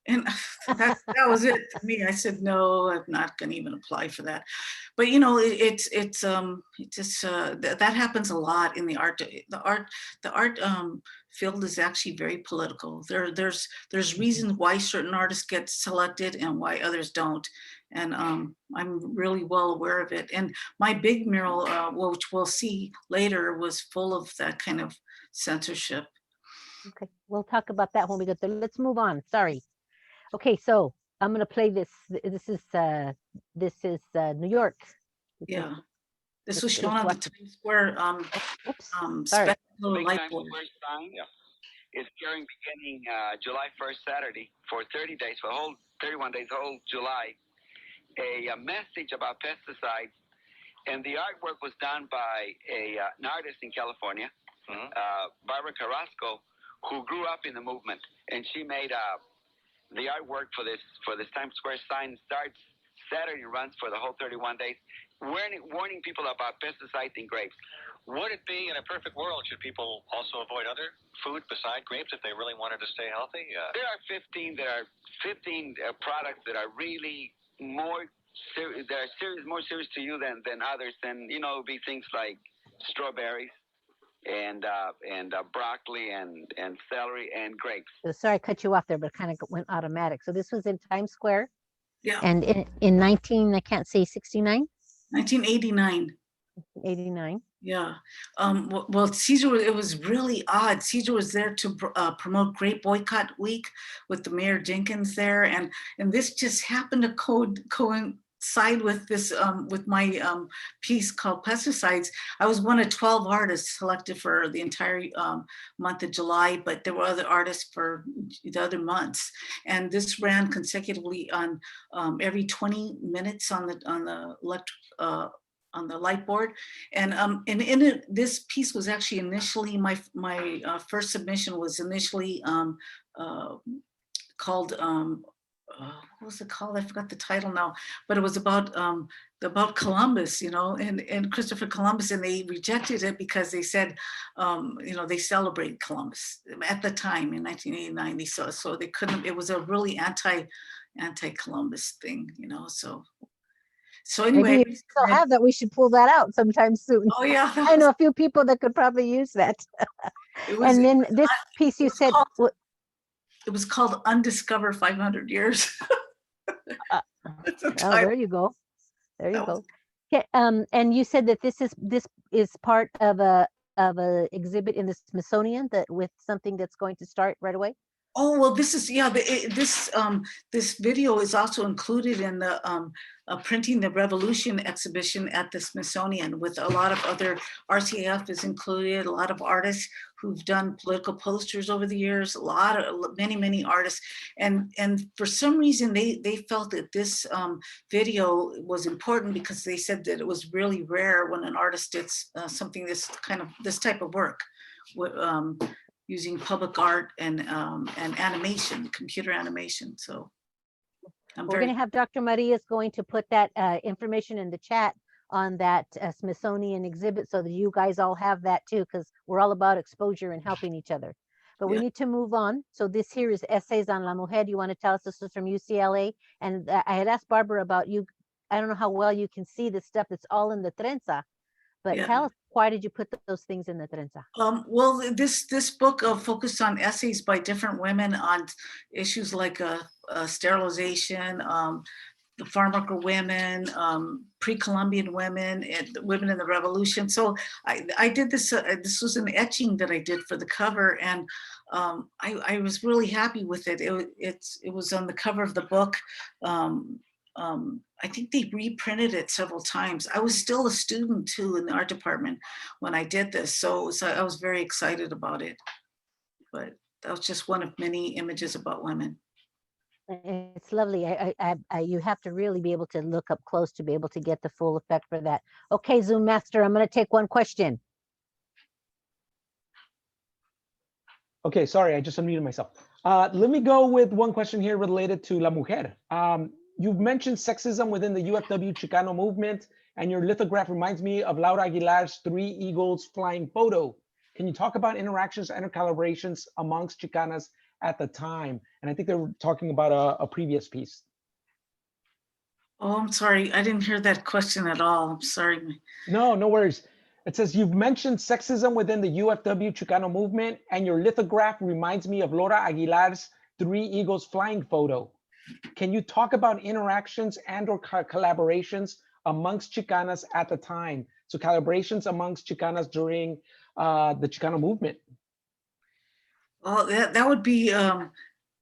And that was it for me. I said, no, I'm not going to even apply for that. But you know, it just that happens a lot in the art. The art field is actually very political. There's reasons why certain artists get selected and why others don't. And I'm really well aware of it. And my big mural, which we'll see later, was full of that kind of censorship. Okay, we'll talk about that when we get there. Let's move on. Sorry. Okay, so I'm gonna play this. This is New York. Yeah. This let's- was shown let's on the watch it. Times Square Oops, sorry. spectacular Big light Times board. Square sign is carrying beginning July 1st, Saturday, for 30 days, for the whole 31 days, the whole July, a message about pesticides. And the artwork was done by an artist in California, Barbara Carrasco, who grew up in the movement. And she made the artwork for this Times Square sign. Starts Saturday, runs for the whole 31 days, warning people about pesticides in grapes. Would it be, in a perfect world, should people also avoid other food beside grapes if they really wanted to stay healthy? There are 15 products that are really more serious, more serious to you than others. And you know, be things like strawberries and broccoli and celery and grapes. Sorry, I cut you off there, but it kind of went automatic. So this was in Times Square, Yeah, and in 1969, 1989. 89. Yeah. Well, Caesar, it was really odd. Caesar was there to promote Grape Boycott Week with the Mayor Jenkins there, and this just happened to coincide with this with my piece called Pesticides. I was one of 12 artists selected for the entire month of July, but there were other artists for the other months, and this ran consecutively on every 20 minutes on the light board. And in it, this piece was actually initially my first submission was initially called what was it called? I forgot the title now, but it was about Columbus, you know, and Christopher Columbus, and they rejected it because they said, you know, they celebrated Columbus at the time in 1989. They saw, so they couldn't. It was a really anti-Columbus thing, you know. So anyway, Maybe you still have that. We should pull that out sometime soon. oh yeah, I know a few people that could probably use that. And then this piece you said, it was called Undiscovered 500 Years. oh, there you go. There you go. Okay, and you said that this is part of a exhibit in the Smithsonian that with something that's going to start right away. Oh, well, this is, yeah, this video is also included in the Printing the Revolution exhibition at the Smithsonian, with a lot of other, RCF is included, a lot of artists who've done political posters over the years, many artists. And for some reason, they felt that this video was important because they said that it was really rare when an artist did something this type of work. Using public art and animation, computer animation. So we're going to have Dr. Maria is going to put that information in the chat on that Smithsonian exhibit so that you guys all have that too, because we're all about exposure and helping each other. But we need to move on. So this here is Essays on la Mujer. You want to tell us this is from UCLA? And I had asked Barbara about you. I don't know how well you can see the stuff that's all in the trenza, but tell us, why did you put those things in the trenza? Well, this book focused on essays by different women on issues like sterilization, the farm worker women, pre-Columbian women, and women in the revolution. So I did this, this was an etching that I did for the cover, and I was really happy with it. It was on the cover of the book. I think they reprinted it several times. I was still a student too in the art department when I did this, so I was very excited about it. But that was just one of many images about women. It's lovely. You have to really be able to look up close to be able to get the full effect for that. Okay, Zoom Master, I'm going to take one question. Okay, sorry, I just unmuted myself. Let me go with one question here related to La Mujer. You've mentioned sexism within the UFW Chicano movement, and your lithograph reminds me of Laura Aguilar's 3 eagles flying photo. Can you talk about interactions and collaborations amongst Chicanas at the time. And I think they were talking about a previous piece. Oh, I'm sorry. I didn't hear that question at all. I'm sorry. No, no worries. It says, you've mentioned sexism within the UFW Chicano movement, and your lithograph reminds me of Laura Aguilar's 3 Eagles flying photo. Can you talk about interactions and or collaborations amongst Chicanas at the time? So collaborations amongst Chicanas during the Chicano movement. Well, that would be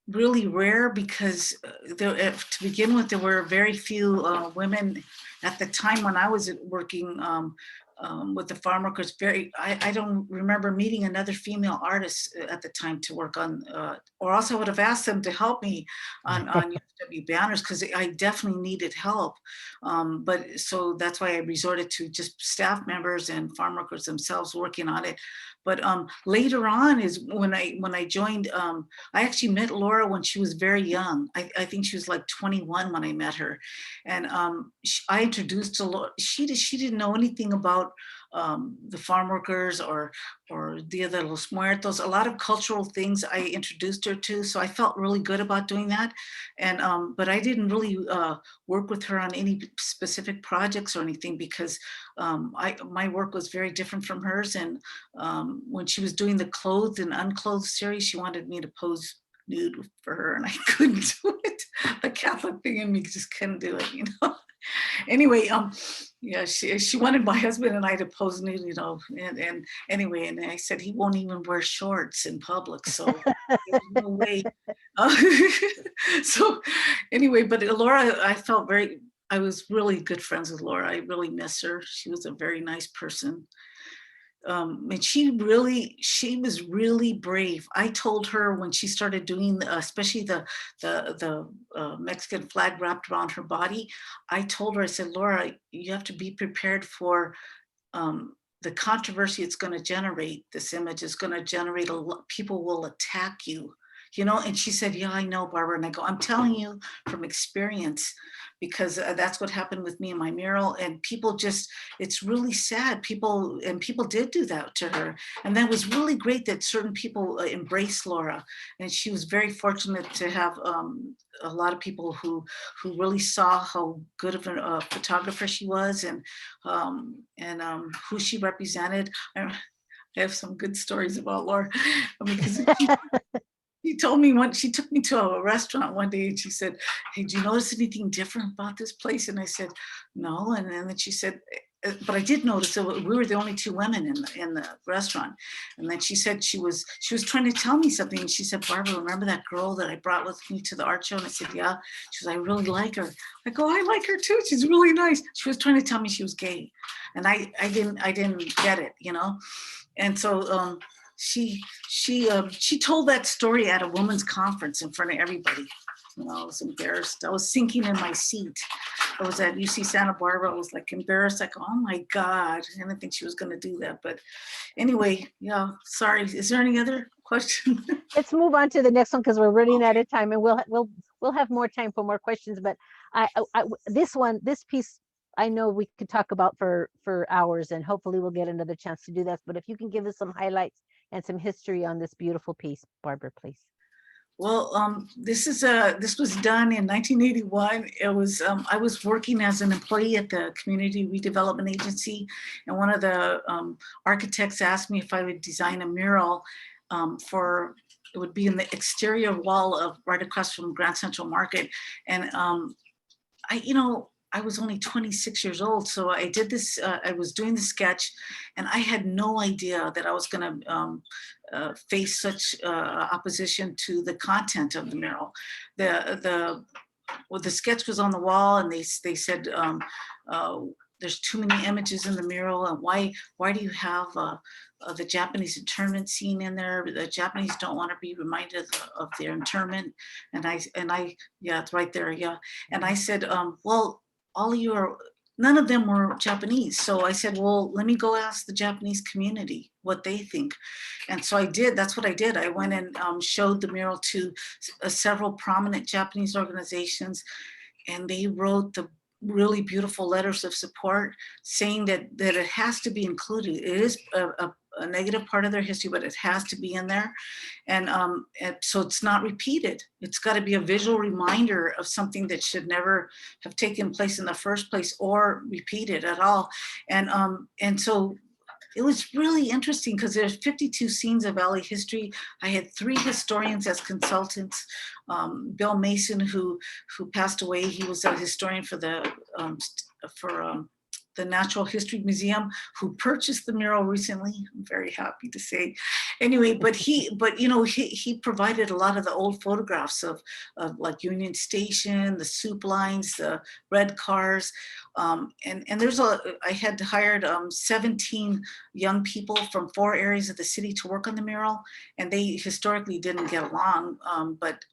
really rare because to begin with, there were very few women at the time when I was working with the farm workers. I don't remember meeting another female artist at the time to work on, or else I would have asked them to help me on UFW banners, because I definitely needed help. But so that's why I resorted to just staff members and farm workers themselves working on it. But later on is when I joined, I actually met Laura when she was very young. I think she was like 21 when I met her. And I introduced to Laura. She didn't know anything about the farm workers or Dia de los Muertos, a lot of cultural things I introduced her to. So I felt really good about doing that. And but I didn't really work with her on any specific projects or anything, because my work was very different from hers. And when she was doing the clothed and unclothed series, she wanted me to pose nude for her, and I couldn't do it. The Catholic thing in me just couldn't do it, you know. Anyway, yeah, she wanted my husband and I to pose nude, you know, and anyway, and I said he won't even wear shorts in public, so there's no way. So anyway, but Laura, I was really good friends with Laura. I really miss her. She was a very nice person. And she was really brave. I told her when she started doing, especially the Mexican flag wrapped around her body, I told her, I said, Laura, you have to be prepared for the controversy it's going to generate. This image is going to generate a lot. People will attack you, you know? And she said, yeah, I know, Barbara. And I go, I'm telling you from experience, because that's what happened with me and my mural. And people just, it's really sad. People did do that to her. And that was really great that certain people embraced Laura. And she was very fortunate to have a lot of people who really saw how good of a photographer she was, and who she represented. I have some good stories about Laura. I mean, because she told me she took me to a restaurant one day and she said, hey, do you notice anything different about this place? And I said, no. And then she said, but I did notice that we were the only 2 women in the restaurant. And then she said she was trying to tell me something. And she said, Barbara, remember that girl that I brought with me to the art show? And I said, yeah. She was, I really like her. I go, I like her too. She's really nice. She was trying to tell me she was gay. And I didn't get it, you know? And so she told that story at a women's conference in front of everybody. You know, I was embarrassed. I was sinking in my seat. I was at UC Santa Barbara. I was like embarrassed, like, oh my God. I didn't think she was going to do that. But anyway, yeah, sorry. Is there any other question? Let's move on to the next one, because we're running out of time, and we'll have more time for more questions. But this piece, I know we could talk about for hours, and hopefully we'll get another chance to do that. But if you can give us some highlights and some history on this beautiful piece, Barbara, please. Well, this was done in 1981. It was I was working as an employee at the Community Redevelopment Agency, and one of the architects asked me if I would design a mural it would be in the exterior wall of right across from Grand Central Market. And I was only 26 years old, so I did this. I was doing the sketch, and I had no idea that I was going to face such opposition to the content of the mural. The sketch was on the wall, and they said there's too many images in the mural, and why do you have the Japanese internment scene in there? The Japanese don't want to be reminded of their internment, and I yeah, it's right there, yeah. And I said, well, none of them were Japanese. So I said, well, let me go ask the Japanese community what they think. And so I did, that's what I did. I went and showed the mural to several prominent Japanese organizations, and they wrote the really beautiful letters of support saying that it has to be included. It is a negative part of their history, but it has to be in there. And so it's not repeated. It's got to be a visual reminder of something that should never have taken place in the first place or repeated at all. And so it was really interesting because there's 52 scenes of LA history. I had 3 historians as consultants. Bill Mason, who passed away, he was a historian for the Natural History Museum, who purchased the mural recently. I'm very happy to say. Anyway, but he provided a lot of the old photographs of like Union Station, the soup lines, the red cars. And I had hired 17 young people from 4 areas of the city to work on the mural, and they historically didn't get along, but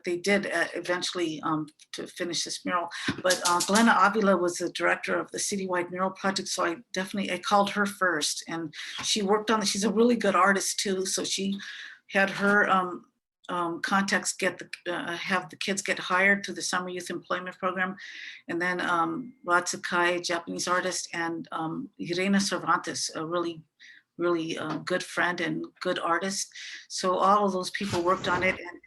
they did eventually to finish this mural. But Glenna Avila was the director of the citywide mural project, so I called her first, and she worked on it. She's a really good artist too, so she had her contacts have the kids get hired through the Summer Youth Employment Program, and then Rod Sakai, Japanese artist, and Irena Cervantes, a really good friend and good artist. So all of those people worked on it, and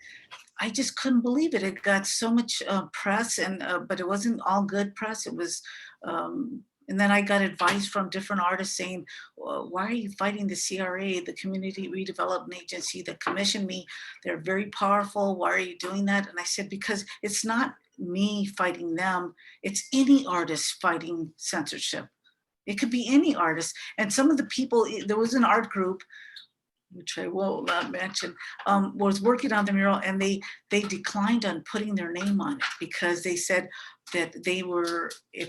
I just couldn't believe it. It got so much press, and but it wasn't all good press. It was, and then I got advice from different artists saying, well, "Why are you fighting the CRA, the Community Redevelopment Agency that commissioned me? They're very powerful. Why are you doing that?" And I said, because it's not me fighting them. It's any artist fighting censorship. It could be any artist. And some of the people, there was an art group, which I will not mention, was working on the mural, and they declined on putting their name on it because they said that if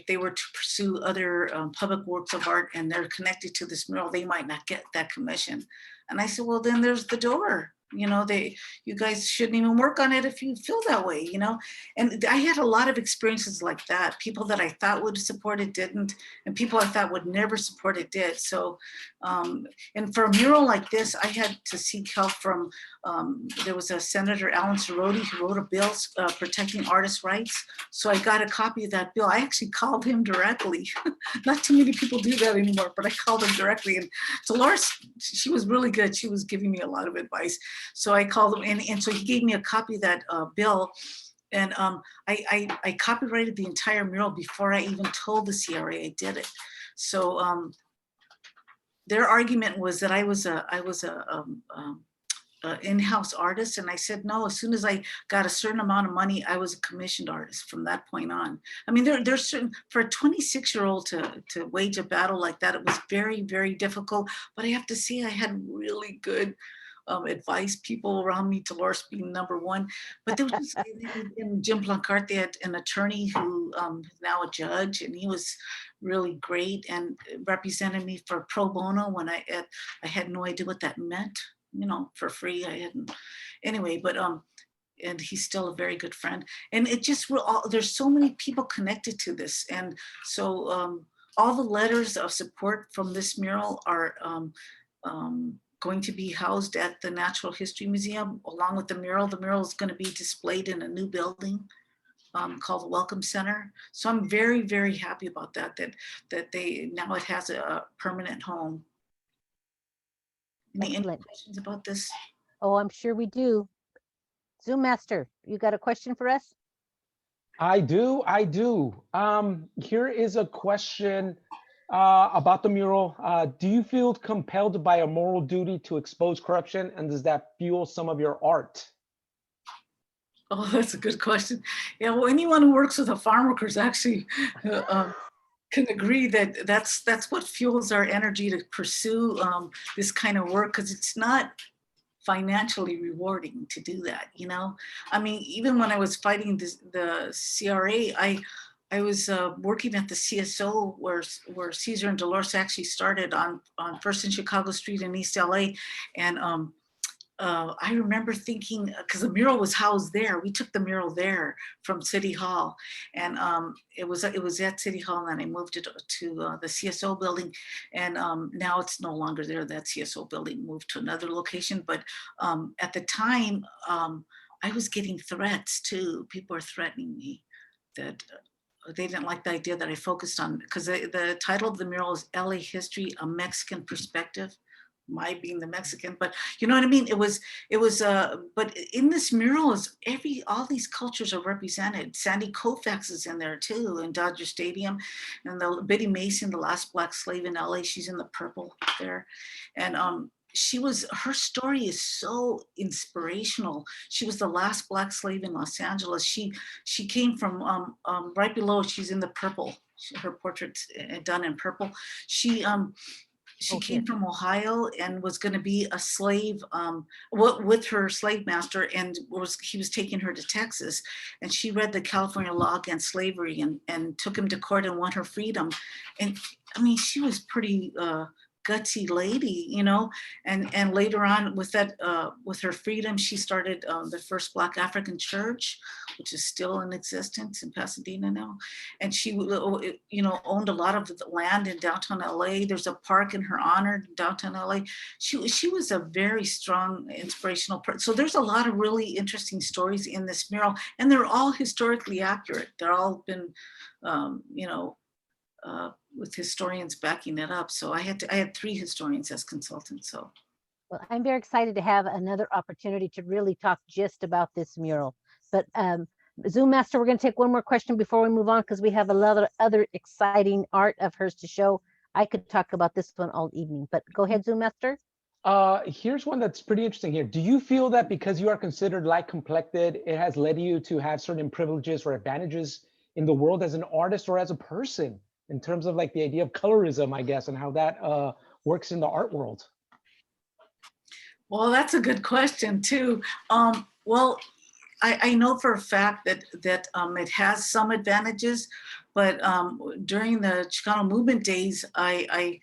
they were to pursue other public works of art and they're connected to this mural, they might not get that commission. And I said, well, then there's the door. You guys shouldn't even work on it if you feel that way, And I had a lot of experiences like that. People that I thought would support it didn't, and people I thought would never support it did. So, and for a mural like this, I had to seek help from, there was a Senator Alan Cerroti who wrote a bill protecting artists' rights. So I got a copy of that bill. I actually called him directly. Not too many people do that anymore, but I called him directly. And Dolores, she was really good. She was giving me a lot of advice. So I called him, and so he gave me a copy of that bill. And I copyrighted the entire mural before I even told the CRA I did it. So their argument was that I was a in-house artist, and I said no. As soon as I got a certain amount of money, I was a commissioned artist from that point on. I mean, there's certain, for a 26-year-old to wage a battle like that, it was very, very difficult. But I have to say, I had really good advice, people around me, Dolores being number one. But there was in Jim Blancarte, had an attorney who is now a judge, and he was really great and represented me for pro bono when I had no idea what that meant. For free. I hadn't, anyway, but and he's still a very good friend. And it just, there's so many people connected to this. And so all the letters of support from this mural are going to be housed at the Natural History Museum along with the mural. The mural is going to be displayed in a new building called the Welcome Center. So I'm very, very happy about that now it has a permanent home. Any questions about this? Oh, I'm sure we do. Zoom Master, you got a question for us? I do. Here is a question about the mural. Do you feel compelled by a moral duty to expose corruption, and does that fuel some of your art? Oh, that's a good question. Yeah, well, anyone who works with the farm workers actually can agree that that's what fuels our energy to pursue this kind of work, because it's not financially rewarding to do that. I mean, even when I was fighting the CRA, I was working at the CSO where Caesar and Dolores actually started on First and Chicago Street in East LA, and I remember thinking, because the mural was housed there, we took the mural there from City Hall, and it was at City Hall, and I moved it to the CSO building, and now it's no longer there. That CSO building moved to another location, but at the time, I was getting threats too. People were threatening me that they didn't like the idea that I focused on, because the title of the mural is LA History, A Mexican Perspective. my being the Mexican, but you know what I mean? It was, but in this mural is all these cultures are represented. Sandy Koufax is in there too, in Dodger Stadium, and the Biddy Mason, the last black slave in LA, she's in the purple there. And her story is so inspirational. She was the last black slave in Los Angeles. She came from right below, she's in the purple, her portrait's done in purple. She came from Ohio and was going to be a slave with her slave master, and he was taking her to Texas, and she read the California law against slavery and took him to court and won her freedom. And I mean, she was pretty gutsy lady, you know, and later on with that, with her freedom, she started the first Black African church, which is still in existence in Pasadena now. And she, you know, owned a lot of the land in downtown LA. There's a park in her honor in downtown LA. She was a very strong, inspirational person. So there's a lot of really interesting stories in this mural, and they're all historically accurate. They're all been, you know, with historians backing it up. So I had 3 historians as consultants. So, well, I'm very excited to have another opportunity to really talk just about this mural. But Zoom Master, we're going to take one more question before we move on, because we have a lot of other exciting art of hers to show. I could talk about this one all evening, but go ahead, Zoom Master. Here's one that's pretty interesting here. Do you feel that because you are considered light complected, it has led you to have certain privileges or advantages in the world as an artist or as a person, in terms of like the idea of colorism, I guess, and how that works in the art world? Well, that's a good question too. Well, I know for a fact that it has some advantages, but during the Chicano movement days, I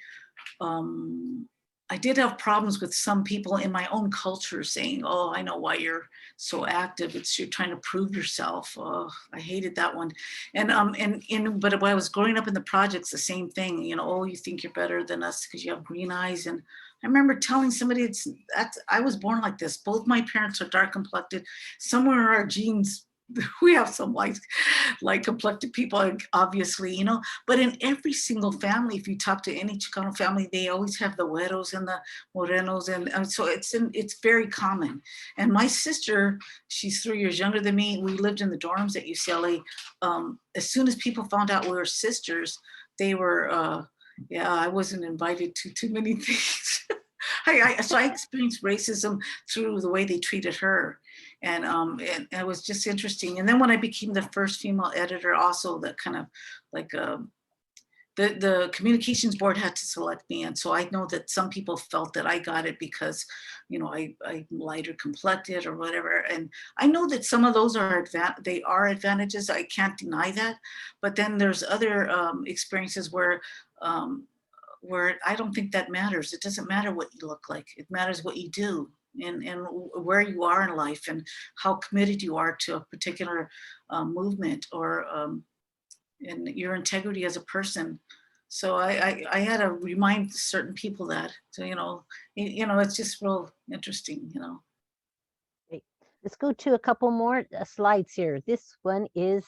did have problems with some people in my own culture saying, "Oh, I know why you're so active. You're trying to prove yourself." Oh, I hated that one. And but when I was growing up in the projects, the same thing. You know, "Oh, you think you're better than us because you have green eyes." And I remember telling somebody, I was born like this. Both my parents are dark complected. Somewhere in our genes, we have some light complected people, obviously, you know, but in every single family, if you talk to any Chicano family, they always have the güeros and the morenos. And so it's very common. And my sister, she's 3 years younger than me. We lived in the dorms at UCLA. As soon as people found out we were sisters, they were, yeah, I wasn't invited to too many things. So I experienced racism through the way they treated her. And it was just interesting. And then when I became the first female editor, also that kind of like the communications board had to select me. And so I know that some people felt that I got it because, you know, I'm lighter complected or whatever. And I know that some of those are advantages. I can't deny that. But then there's other experiences where I don't think that matters. It doesn't matter what you look like. It matters what you do and where you are in life and how committed you are to a particular movement or and your integrity as a person. So I had to remind certain people that. So, you know, it's just real interesting, you know. Great. Let's go to a couple more slides here. This one is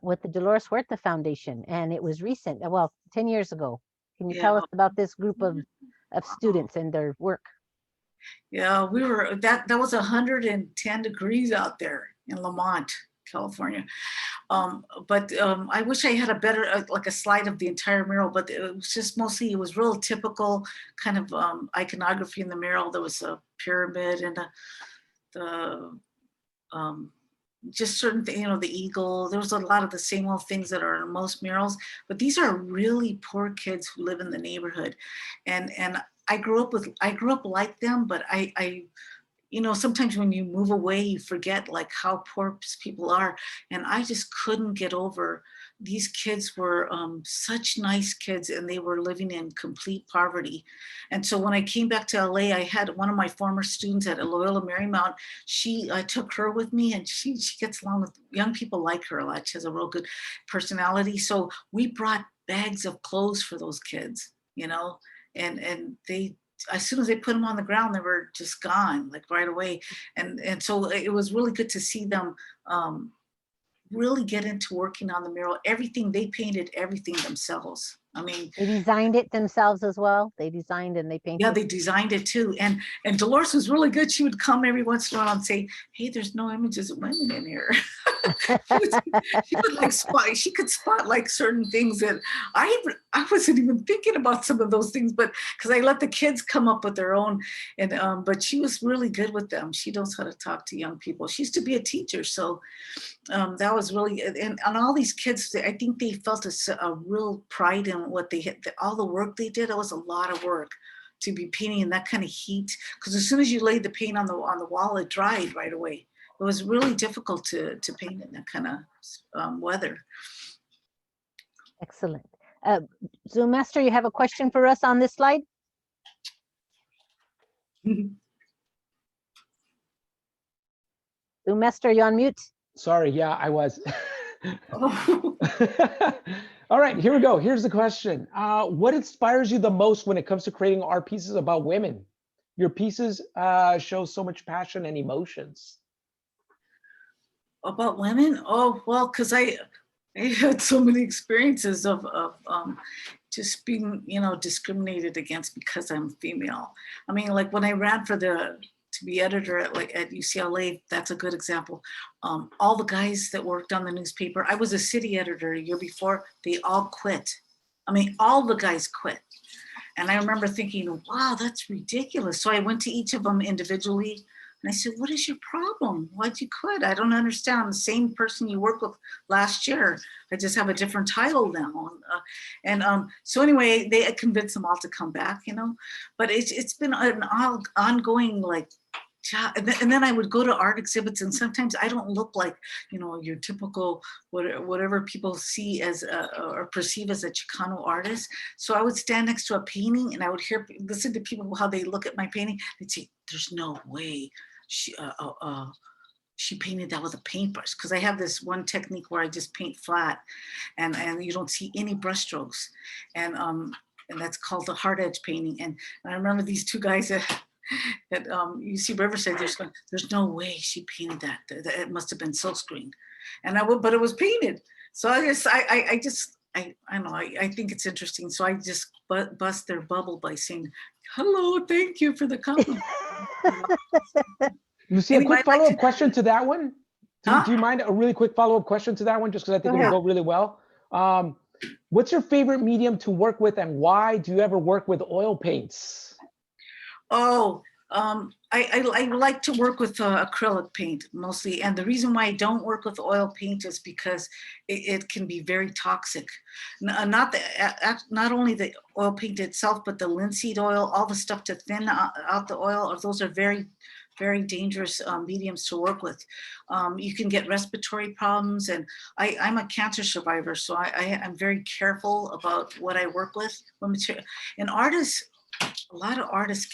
with the Dolores Huerta Foundation, and it was recent, well, 10 years ago. Can you tell us about this group of students and their work? Yeah, we were, that was 110 degrees out there in Lamont, California. But I wish I had a better, like a slide of the entire mural, but it was just mostly, it was real typical kind of iconography in the mural. There was a pyramid and just certain things, you know, the eagle. There was a lot of the same old things that are in most murals, but these are really poor kids who live in the neighborhood. And I grew up like them, but I you know, sometimes when you move away, you forget like how poor people are. And I just couldn't get over, these kids were such nice kids and they were living in complete poverty. And so when I came back to LA, I had one of my former students at Loyola Marymount. I took her with me, and she gets along with young people like her a lot. She has a real good personality. So we brought bags of clothes for those kids, you know, and they, as soon as they put them on the ground, they were just gone, like right away. And so it was really good to see them really get into working on the mural. Everything, they painted everything themselves. I mean, They designed it themselves as well. They designed and they painted. yeah, they designed it too. And Dolores was really good. She would come every once in a while and say, hey, there's no images of women in here. she would like spot, she could spot like certain things that I wasn't even thinking about some of those things, but because I let the kids come up with their own. And but she was really good with them. She knows how to talk to young people. She used to be a teacher. So that was really, and all these kids, I think they felt a real pride in what they had, all the work they did. It was a lot of work to be painting in that kind of heat, because as soon as you laid the paint on the wall, it dried right away. It was really difficult to paint in that kind of weather. Excellent. Zoom Master, you have a question for us on this slide? Zoom Master, you on mute? Sorry, yeah, I was. Oh. All right, here we go. Here's the question. What inspires you the most when it comes to creating art pieces about women? Your pieces show so much passion and emotions. About women? Oh, well, because I had so many experiences of just being, you know, discriminated against because I'm female. I mean, like when I ran to be editor at UCLA, that's a good example. All the guys that worked on the newspaper, I was a city editor a year before, they all quit. I mean, all the guys quit. And I remember thinking, wow, that's ridiculous. So I went to each of them individually and I said, what is your problem? Why'd you quit? I don't understand. I'm the same person you worked with last year. I just have a different title now. So anyway, they convinced them all to come back, you know, but it's been an ongoing, like, and then I would go to art exhibits and sometimes I don't look like, you know, your typical, whatever people see as or perceive as a Chicano artist. So I would stand next to a painting and I would listen to people, how they look at my painting. They'd say, there's no way she painted that with a paintbrush, because I have this one technique where I just paint flat and you don't see any brush strokes. And that's called the hard edge painting. And I remember these two guys at UC Riverside, there's no way she painted that. It must have been silkscreen. But it was painted. So I think it's interesting. So I just bust their bubble by saying, hello, thank you for the compliment. Lucia, a quick follow-up question to that one. Do you mind a really quick follow-up question to that one? Just because I think it would go really well. What's your favorite medium to work with and why? Do you ever work with oil paints? Oh, I like to work with acrylic paint mostly. And the reason why I don't work with oil paint is because it can be very toxic. Not only the oil paint itself, but the linseed oil, all the stuff to thin out the oil, those are very, very dangerous mediums to work with. You can get respiratory problems, and I'm a cancer survivor, so I'm very careful about what I work with. And artists, a lot of artists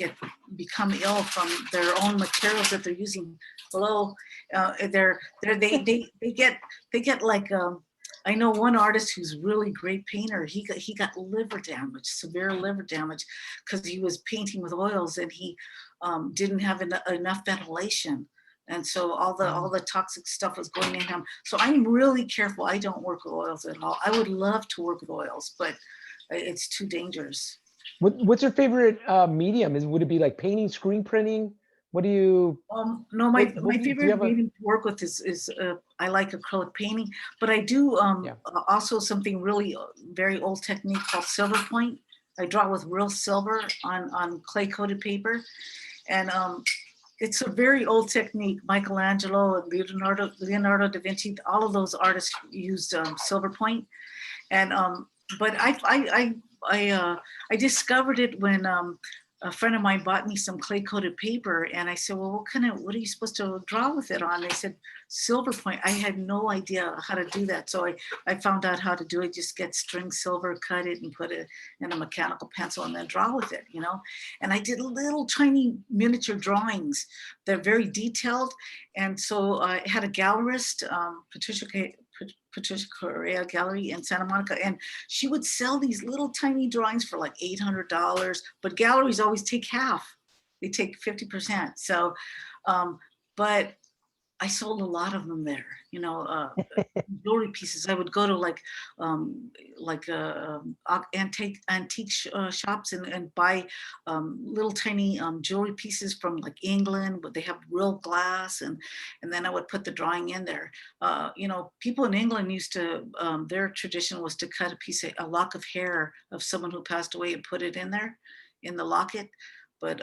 become ill from their own materials that they're using below. They get like, I know one artist who's really great painter. He got liver damage, severe liver damage, because he was painting with oils and he didn't have enough ventilation. And so all the toxic stuff was going in him. So I'm really careful. I don't work with oils at all. I would love to work with oils, but it's too dangerous. What's your favorite medium? Would it be like painting, screen printing? What do you? No, my favorite medium to work with is I like acrylic painting, but I do also something really very old technique called silver point. I draw with real silver on clay coated paper, and it's a very old technique. Michelangelo and Leonardo da Vinci, all of those artists used silver point, and but I discovered it when a friend of mine bought me some clay coated paper, and I said, well, what are you supposed to draw with it on? They said silver point. I had no idea how to do that, so I found out how to do it. Just get string silver, cut it, and put it in a mechanical pencil, and then draw with it, you know. And I did little tiny miniature drawings. They're very detailed, and so I had a gallerist, Patricia Correa Gallery in Santa Monica, and she would sell these little tiny drawings for like $800, but galleries always take half. They take 50%. So, but I sold a lot of them there, you know, jewelry pieces. I would go to antique shops and buy little tiny jewelry pieces from like England, but they have real glass, and then I would put the drawing in there. You know, people in England used to, their tradition was to cut a lock of hair of someone who passed away and put it in there in the locket, but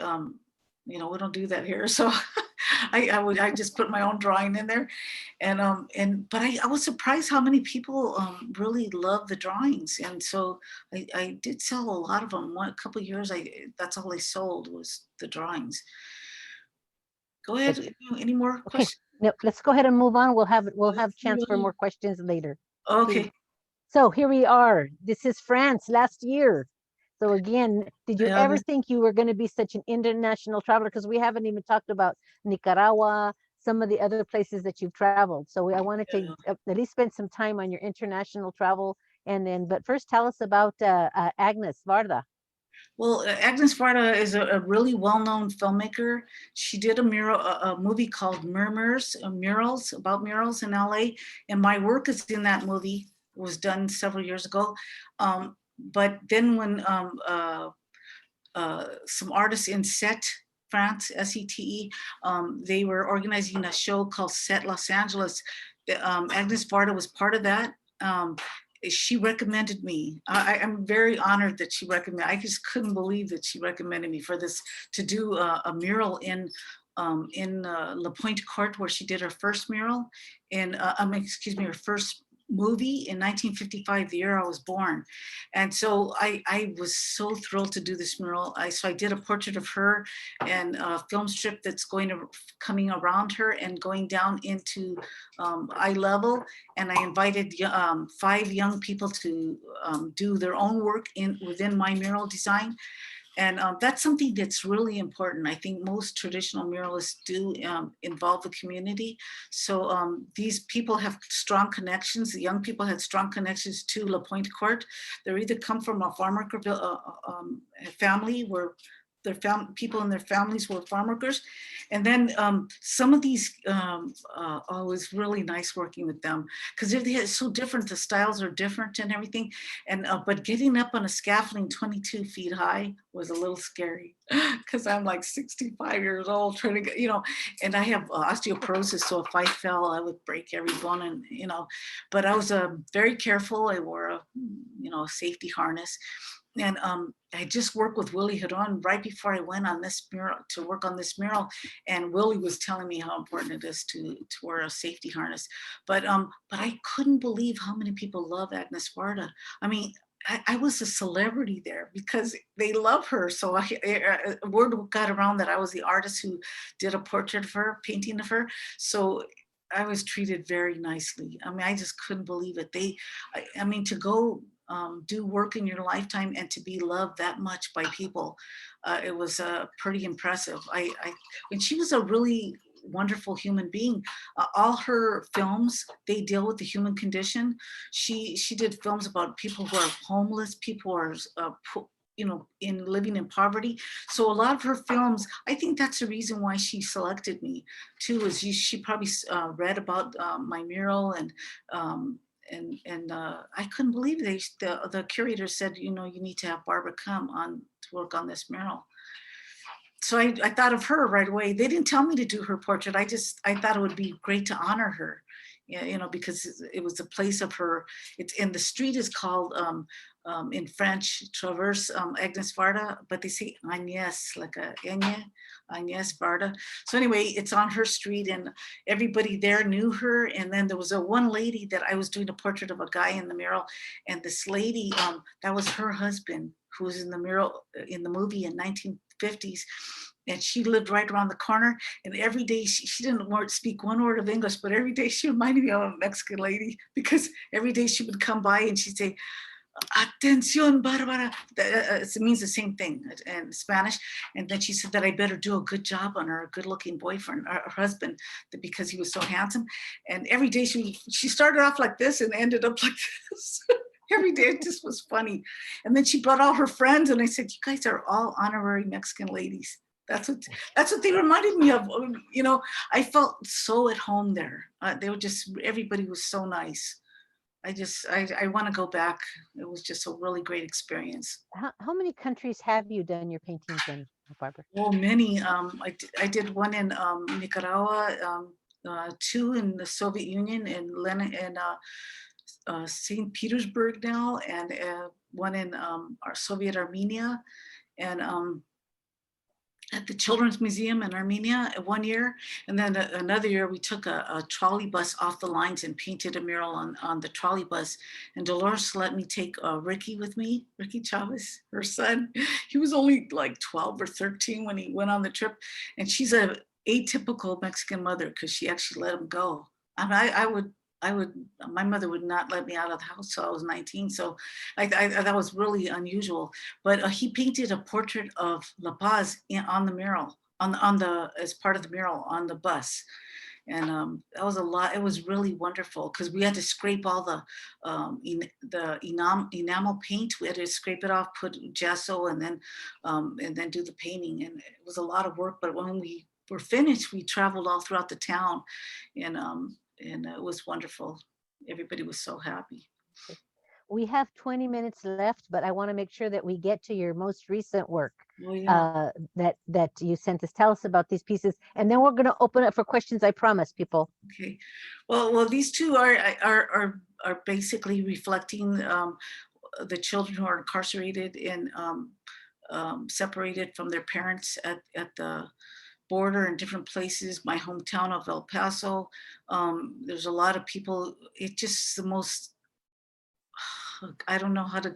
you know, we don't do that here, so. I just put my own drawing in there, but I was surprised how many people really love the drawings, and so I did sell a lot of them. A couple of years, that's all I sold was the drawings. Go ahead. Any more Okay, questions? no, let's go ahead and move on. We'll have chance for more questions later. Okay. So here we are. This is France last year. So again, did you ever think you were going to be such an international traveler? Because we haven't even talked about Nicaragua, some of the other places that you've traveled. So I wanted to at least spend some time on your international travel. And then, but first tell us about Agnes Varda. Well, Agnes Varda is a really well-known filmmaker. She did a movie called Murmurs, murals, about murals in LA. And my work is in that movie. It was done several years ago. But then when some artists in Set, France, SETE, they were organizing a show called Set Los Angeles. Agnes Varda was part of that. She recommended me. I'm very honored that she recommended. I just couldn't believe that she recommended me for this, to do a mural in La Pointe Court, where she did her first mural, and excuse me, her first movie in 1955, the year I was born. And so I was so thrilled to do this mural. So I did a portrait of her and a film strip that's coming around her and going down into eye level. And I invited 5 young people to do their own work within my mural design. And that's something that's really important. I think most traditional muralists do involve the community. So these people have strong connections. The young people had strong connections to La Pointe Court. They either come from a farm worker family where people in their families were farm workers. And then some of these, it was really nice working with them because they're so different. The styles are different and everything. And but getting up on a scaffolding 22 feet high was a little scary because I'm like 65 years old trying to get, you know, and I have osteoporosis. So if I fell, I would break every bone, and, you know, but I was very careful. I wore a, you know, safety harness. And I just worked with Willie Hedon right before I went on this mural to work on this mural. And Willie was telling me how important it is to wear a safety harness. But I couldn't believe how many people love Agnes Varda. I mean, I was a celebrity there because they love her. So word got around that I was the artist who did a portrait of her, painting of her. So I was treated very nicely. I mean, I just couldn't believe it. I mean, to go do work in your lifetime and to be loved that much by people, it was pretty impressive. And she was a really wonderful human being. All her films, they deal with the human condition. She did films about people who are homeless, people who are you know, living in poverty. So a lot of her films, I think that's the reason why she selected me too, is she probably read about my mural, and I couldn't believe the curator said, you know, you need to have Barbara come on to work on this mural. So I thought of her right away. They didn't tell me to do her portrait. I thought it would be great to honor her, you know, because it was a place of her. It's in the street is called in French Traverse Agnes Varda, but they say Agnès, like a Agnès Varda. So anyway, it's on her street, and everybody there knew her. And then there was one lady that I was doing a portrait of a guy in the mural, and this lady, that was her husband, who was in the mural in the movie in 1950s. And she lived right around the corner. And every day she didn't speak one word of English, but every day she reminded me of a Mexican lady, because every day she would come by and she'd say, "Atención, Barbara." It means the same thing in Spanish. And then she said that I better do a good job on her good-looking boyfriend, her husband, because he was so handsome. And every day she started off like this and ended up like this. Every day it just was funny. And then she brought all her friends, and I said, "You guys are all honorary Mexican ladies." That's what they reminded me of. You know, I felt so at home there. They were just, everybody was so nice. I want to go back. It was just a really great experience. How many countries have you done your paintings in, Barbara? Well, many. I did one in Nicaragua, 2 in the Soviet Union, in Lenin, and St. Petersburg now, and one in our Soviet Armenia, and at the Children's Museum in Armenia 1 year. And then another year we took a trolley bus off the lines and painted a mural on the trolley bus. And Dolores let me take Ricky with me, Ricky Chavez, her son. He was only like 12 or 13 when he went on the trip. And she's a atypical Mexican mother because she actually let him go. And my mother would not let me out of the house till I was 19. So that was really unusual. But he painted a portrait of La Paz on the mural, as part of the mural on the bus. And that was a lot. It was really wonderful because we had to scrape all the enamel paint. We had to scrape it off, put gesso, and then do the painting. And it was a lot of work. But when we were finished, we traveled all throughout the town, and it was wonderful. Everybody was so happy. We have 20 minutes left, but I want to make sure that we get to your most recent work. Oh, yeah. That you sent us. Tell us about these pieces, and then we're going to open up for questions. I promise, people. Okay. Well, these two are basically reflecting the children who are incarcerated and separated from their parents at the border in different places. My hometown of El Paso. There's a lot of people. It's just the most, I don't know how to,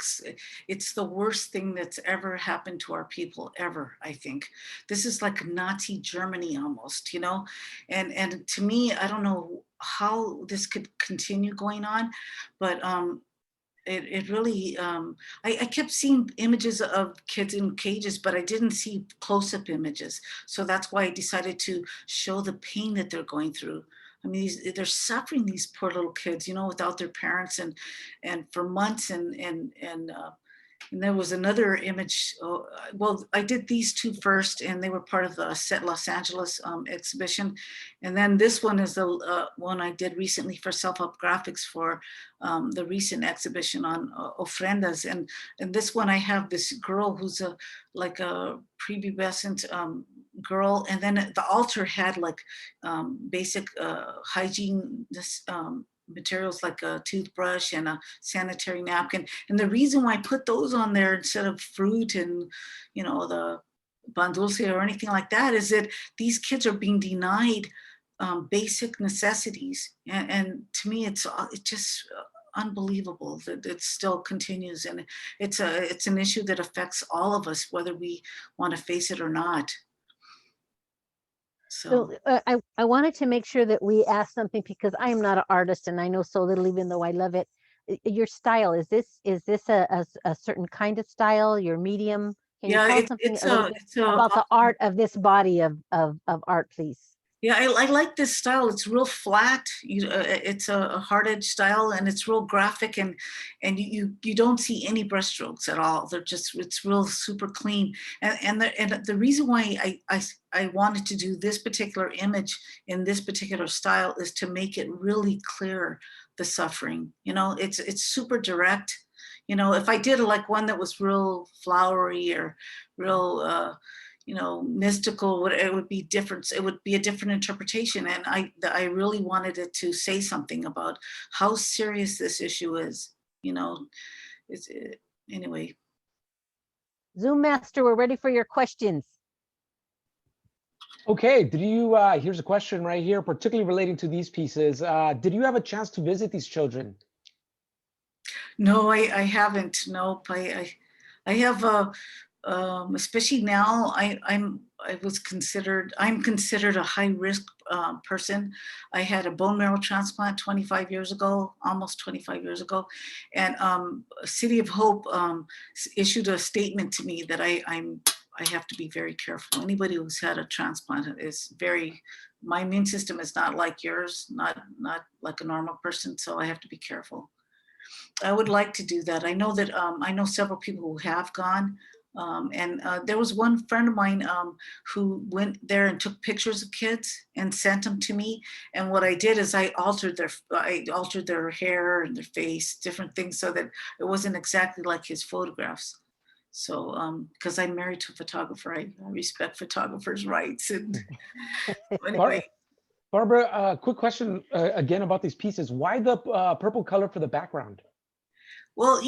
it's the worst thing that's ever happened to our people ever, I think. This is like Nazi Germany almost, you know? And to me, I don't know how this could continue going on, but it really, I kept seeing images of kids in cages, but I didn't see close-up images. So that's why I decided to show the pain that they're going through. I mean, they're suffering, these poor little kids, you know, without their parents and for months. And there was another image. Well, I did these two first, and they were part of the Set Los Angeles exhibition. And then this one is the one I did recently for Self-Help Graphics for the recent exhibition on ofrendas. And this one, I have this girl who's like a prepubescent girl. And then the altar had like basic hygiene materials like a toothbrush and a sanitary napkin. And the reason why I put those on there instead of fruit and, you know, the pan dulce or anything like that is that these kids are being denied basic necessities. And to me, it's just unbelievable that it still continues. And it's an issue that affects all of us, whether we want to face it or not. So I wanted to make sure that we ask something because I am not an artist and I know so little, even though I love it. Your style, is this a certain kind of style, your medium? Can you tell us something about the art of this body of art, please? Yeah, I like this style. It's real flat. It's a hard edge style, and it's real graphic, and you don't see any brushstrokes at all. It's real super clean. And the reason why I wanted to do this particular image in this particular style is to make it really clear the suffering. You know, it's super direct. You know, if I did like one that was real flowery or real you know, mystical, it would be different. It would be a different interpretation. And I really wanted it to say something about how serious this issue is, you know, anyway. Zoom Master, we're ready for your questions. Okay, here's a question right here, particularly relating to these pieces. Did you have a chance to visit these children? No, I haven't. Nope. I have especially now, I'm considered a high risk person. I had a bone marrow transplant 25 years ago, almost 25 years ago, and City of Hope issued a statement to me that I have to be very careful. Anybody who's had a transplant is my immune system is not like yours, not like a normal person, so I have to be careful. I would like to do that. I know that I know several people who have gone. There was one friend of mine who went there and took pictures of kids and sent them to me. And what I did is I altered their hair and their face, different things, so that it wasn't exactly like his photographs. So, because I'm married to a photographer, I respect photographers' rights. And anyway, Barbara, quick question again about these pieces. Why the purple color for the background? well,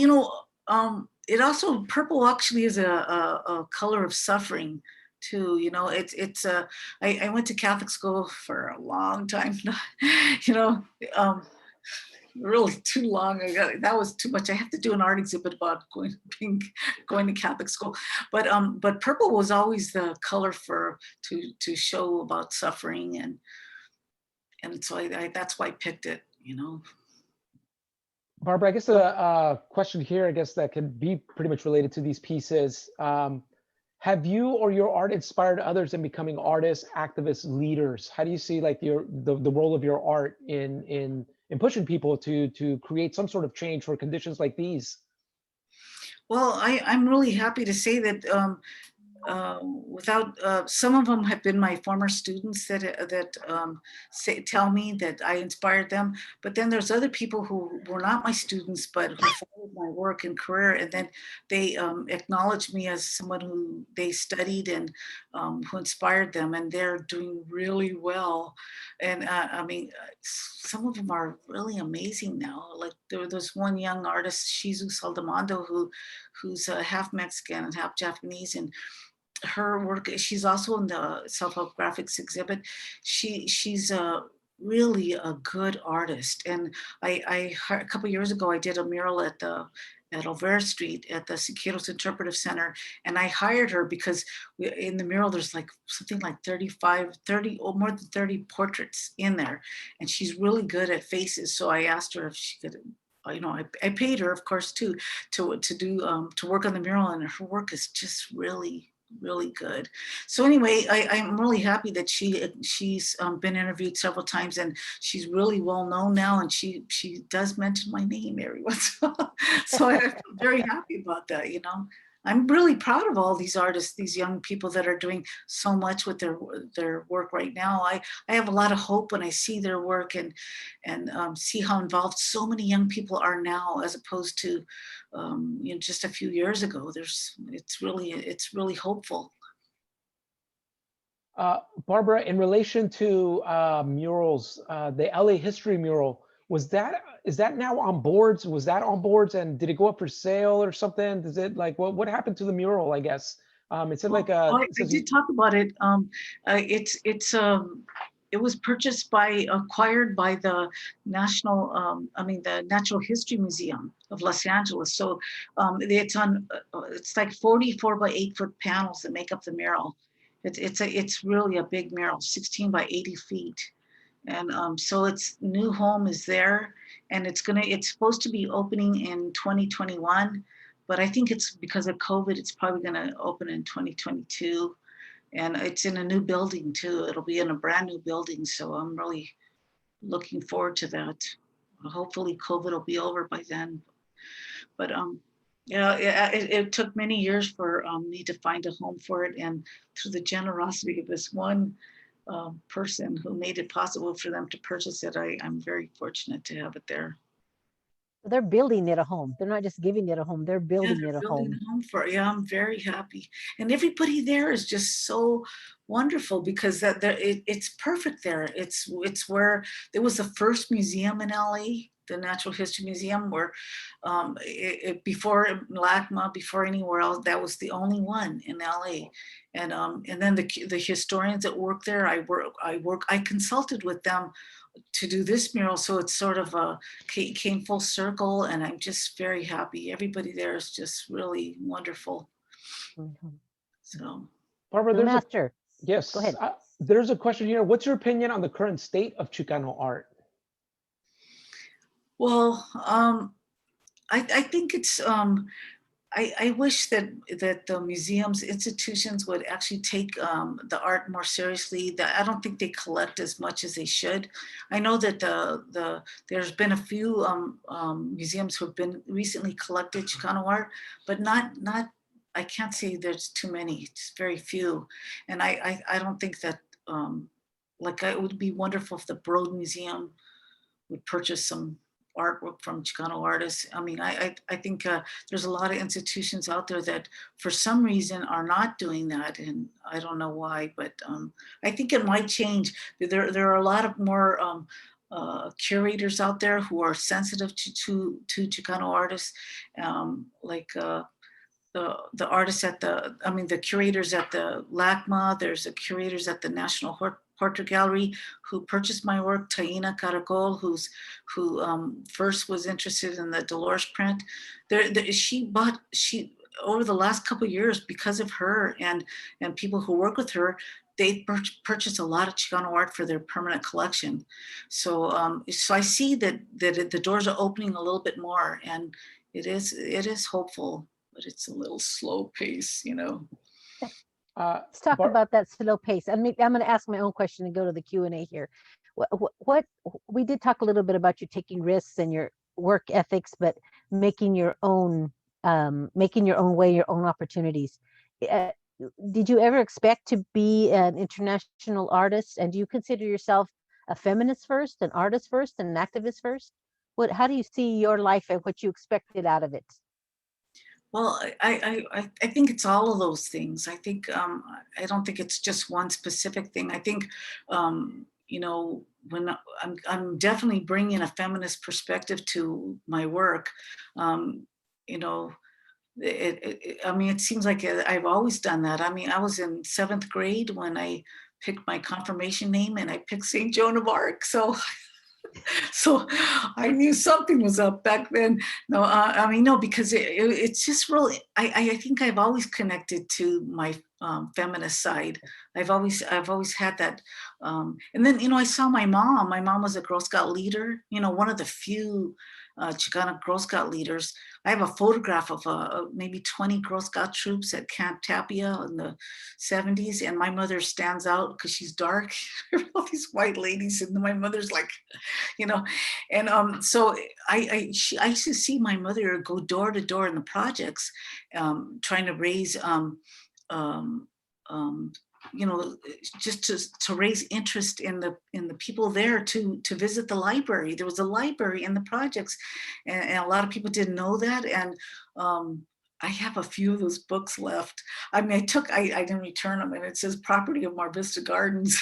it also, purple actually is a color of suffering too. I went to Catholic school for a long time, really too long. That was too much. I have to do an art exhibit about going to Catholic school. But purple was always the color to show about suffering, and so that's why I picked it. Barbara, I guess a question here, I guess that can be pretty much related to these pieces. Have you or your art inspired others in becoming artists, activists, leaders? How do you see like the role of your art in pushing people to create some sort of change for conditions like these? Well, I'm really happy to say that some of them have been my former students that tell me that I inspired them. But then there's other people who were not my students, but who followed my work and career, and then they acknowledged me as someone who they studied and who inspired them, and they're doing really well. And I mean, some of them are really amazing now. Like there's one young artist, Shizu Saldamando, who's half Mexican and half Japanese, and her work, she's also in the self-help graphics exhibit. She's really a good artist. And a couple years ago, I did a mural at Olvera Street at the Siqueiros Interpretive Center. And I hired her because in the mural, there's like something like 30 or more than 30 portraits in there. And she's really good at faces. So I asked her if she could, I paid her, of course, too, to work on the mural, and her work is just really good. So anyway, I'm really happy that she's been interviewed several times, and she's really well known now, and she does mention my name every once in a while. So I'm very happy about that. I'm really proud of all these artists, these young people that are doing so much with their work right now. I have a lot of hope when I see their work and see how involved so many young people are now, as opposed to just a few years ago. It's really hopeful. Barbara, in relation to murals, the LA history mural, is that now on boards? Was that on boards, and did it go up for sale or something? Does it like what happened to the mural? I guess it said like I did talk about it. It was acquired by the the Natural History Museum of Los Angeles. So it's like 44 by 8-foot panels that make up the mural. It's really a big mural, 16 by 80 feet. And so its new home is there, and it's supposed to be opening in 2021, but I think it's because of COVID, it's probably gonna open in 2022. And it's in a new building too. It'll be in a brand new building. So I'm really looking forward to that. Hopefully COVID will be over by then. But it took many years for me to find a home for it. And through the generosity of this one person who made it possible for them to purchase it, I'm very fortunate to have it there. They're building it a home. They're not just giving it a home. They're building it a home. I'm very happy, and everybody there is just so wonderful, because it's perfect there. It's where there was the first museum in LA, the Natural History Museum, where before LACMA, before anywhere else, that was the only one in LA. And then the historians that work there, I consulted with them to do this mural, so it's sort of came full circle, and I'm just very happy. Everybody there is just really wonderful. Mm-hmm. So, Barbara, The master. Yes, go ahead. There's a question here. What's your opinion on the current state of Chicano art? well, I think it's I wish that the museums, institutions would actually take the art more seriously. I don't think they collect as much as they should. I know that there's been a few museums who have been recently collected Chicano art, but not I can't say there's too many, it's very few. And I don't think that, like, it would be wonderful if the Broad Museum would purchase some artwork from Chicano artists. I mean, I think there's a lot of institutions out there that for some reason are not doing that. And I don't know why, but I think it might change. There are a lot of more curators out there who are sensitive to Chicano artists, like the artists at the curators at the LACMA, there's the curators at the National Portrait Gallery who purchased my work, Taina Caracol, who first was interested in the Dolores print. She over the last couple of years, because of her and people who work with her, they purchased a lot of Chicano art for their permanent collection. So so I see that the doors are opening a little bit more, and it is hopeful, but it's a little slow pace, you know. Let's talk about that slow pace. I mean, I'm going to ask my own question and go to the Q&A here. What we did talk a little bit about you taking risks and your work ethics, but making your own way, your own opportunities. Did you ever expect to be an international artist? And do you consider yourself a feminist first, an artist first, and an activist first? How do you see your life and what you expected out of it? Well, I think it's all of those things. I think I don't think it's just one specific thing. I think you know, when I'm definitely bringing a feminist perspective to my work. You know, I mean, it seems like I've always done that. I mean, I was in 7th grade when I picked my confirmation name, and I picked St. Joan of Arc. So I knew something was up back then. No, I mean, no, because it's just really, I think I've always connected to my feminist side. I've always had that. And then, you know, I saw my mom. My mom was a Girl Scout leader, you know, one of the few Chicana Girl Scout leaders. I have a photograph of maybe 20 Girl Scout troops at Camp Tapia in the 70s. And my mother stands out because she's dark. All these white ladies. And my mother's like, you know, and so I used to see my mother go door to door in the projects, trying to raise, you know, just to raise interest in the people there to visit the library. There was a library in the projects, and a lot of people didn't know that. And I have a few of those books left. I mean, I didn't return them, and it says property of Mar Vista Gardens.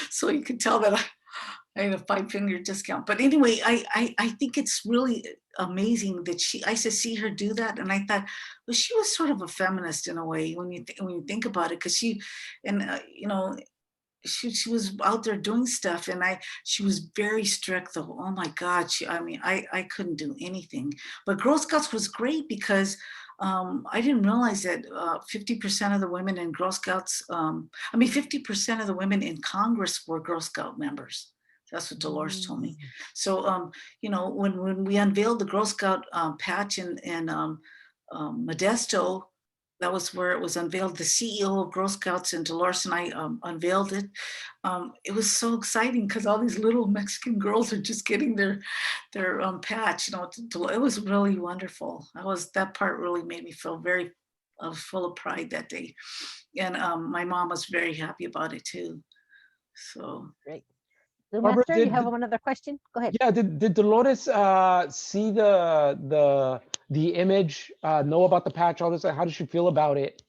So you can tell that I had a 5-finger discount. But anyway, I think it's really amazing that I used to see her do that. And I thought, well, she was sort of a feminist in a way when you think about it, because you know, she was out there doing stuff, and she was very strict though. Oh my God. I couldn't do anything. But Girl Scouts was great because I didn't realize that 50% of the women in Girl Scouts, 50% of the women in Congress were Girl Scout members. That's what Dolores told me. So, you know, when we unveiled the Girl Scout patch in Modesto, that was where it was unveiled. The CEO of Girl Scouts and Dolores and I unveiled it. It was so exciting because all these little Mexican girls are just getting their patch. You know, it was really wonderful. That part really made me feel very full of pride that day, and my mom was very happy about it too. So Great. Barbara, Master, you have another question? Go ahead. Yeah, did Dolores see the image, know about the patch, all this? How did she feel about it?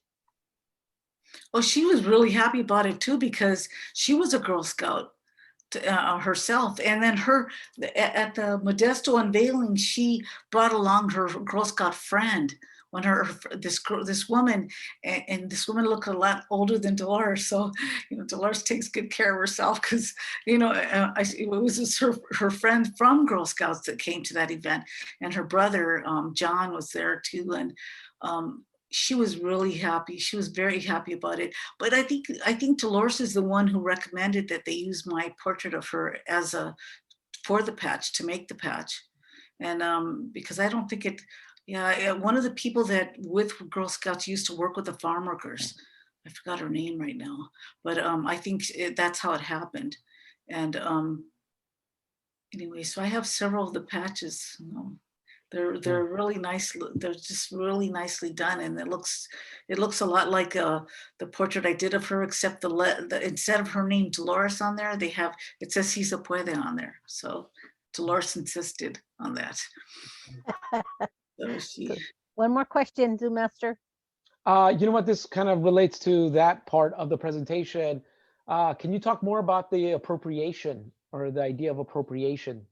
Well, she was really happy about it too, because she was a Girl Scout herself. And then at the Modesto unveiling, she brought along her Girl Scout friend. When this woman, and this woman looked a lot older than Dolores, so you know, Dolores takes good care of herself, because you know, it was just her friend from Girl Scouts that came to that event, and her brother John was there too, and she was really happy. She was very happy about it. But I think Dolores is the one who recommended that they use my portrait of her for the patch, to make the patch, and because I don't think it. Yeah, one of the people that with Girl Scouts used to work with the farm workers. I forgot her name right now, but I think that's how it happened. And anyway, so I have several of the patches. You know, They're really nice. They're just really nicely done, and it looks a lot like the portrait I did of her, except the instead of her name Dolores on there, it says Si se puede on there. So Dolores insisted on that. So she. One more question, Zoom Master. You know what? This kind of relates to that part of the presentation. Can you talk more about the appropriation or the idea of appropriation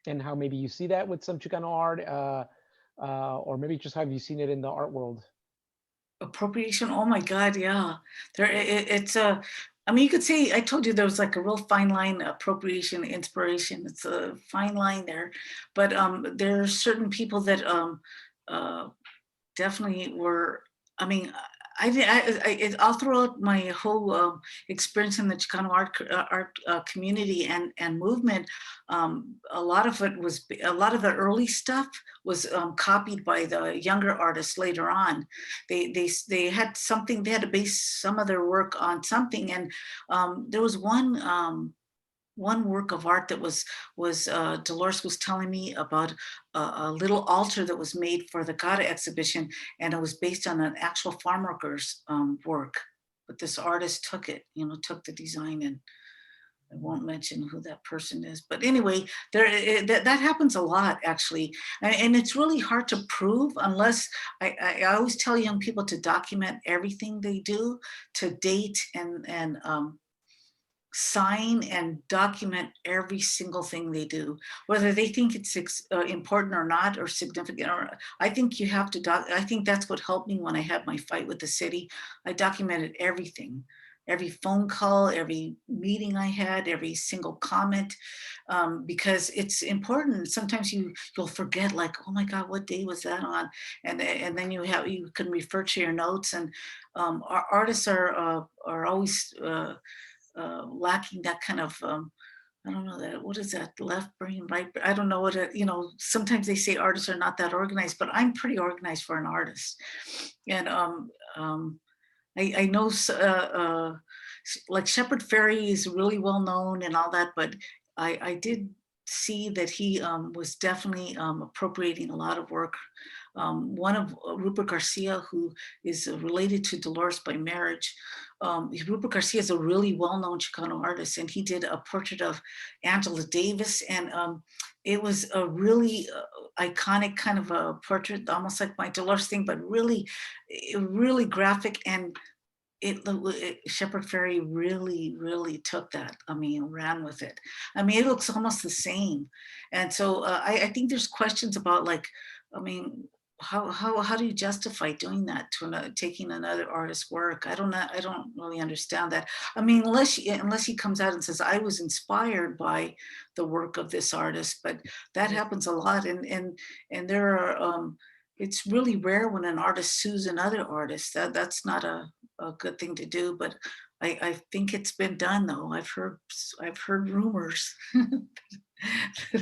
and how maybe you see that with some Chicano art, or maybe just have you seen it in the art world? Appropriation, oh my God, yeah. It's a, I mean, you could say, I told you there was like a real fine line, appropriation, inspiration. It's a fine line there. But there are certain people that definitely were, I mean, all throughout my whole experience in the Chicano art community and movement, a lot of the early stuff was copied by the younger artists later on. They had something, they had to base some of their work on something, and there was one work of art that was Dolores was telling me about a little altar that was made for the Gata exhibition, and it was based on an actual farm worker's work. But this artist took it, took the design, and I won't mention who that person is. But anyway, that happens a lot, actually. And it's really hard to prove unless, I always tell young people to document everything they do, to date and sign and document every single thing they do, whether they think it's important or not, or significant. Or I think you have to I think that's what helped me when I had my fight with the city. I documented everything, every phone call, every meeting I had, every single comment, because it's important. Sometimes you'll forget, like, oh my God, what day was that on? And then you can refer to your notes. And our artists are always lacking that kind of, I don't know, that, what is that, left brain, right? I don't know what it, sometimes they say artists are not that organized, but I'm pretty organized for an artist. And I know like Shepard Fairey is really well known and all that, but I did see that he was definitely appropriating a lot of work. One of Rupert Garcia, who is related to Dolores by marriage. Rupert Garcia is a really well-known Chicano artist, and he did a portrait of Angela Davis, and it was a really iconic kind of a portrait, almost like my Dolores thing, but really, really graphic. And Shepard Fairey really took that. I mean, ran with it. I mean, it looks almost the same. And so I think there's questions about, like, I mean, how do you justify doing that to taking another artist's work? I don't really understand that. I mean, unless he comes out and says, I was inspired by the work of this artist, but that happens a lot. And there are, it's really rare when an artist sues another artist. That's not a good thing to do, but I think it's been done, though. I've heard rumors.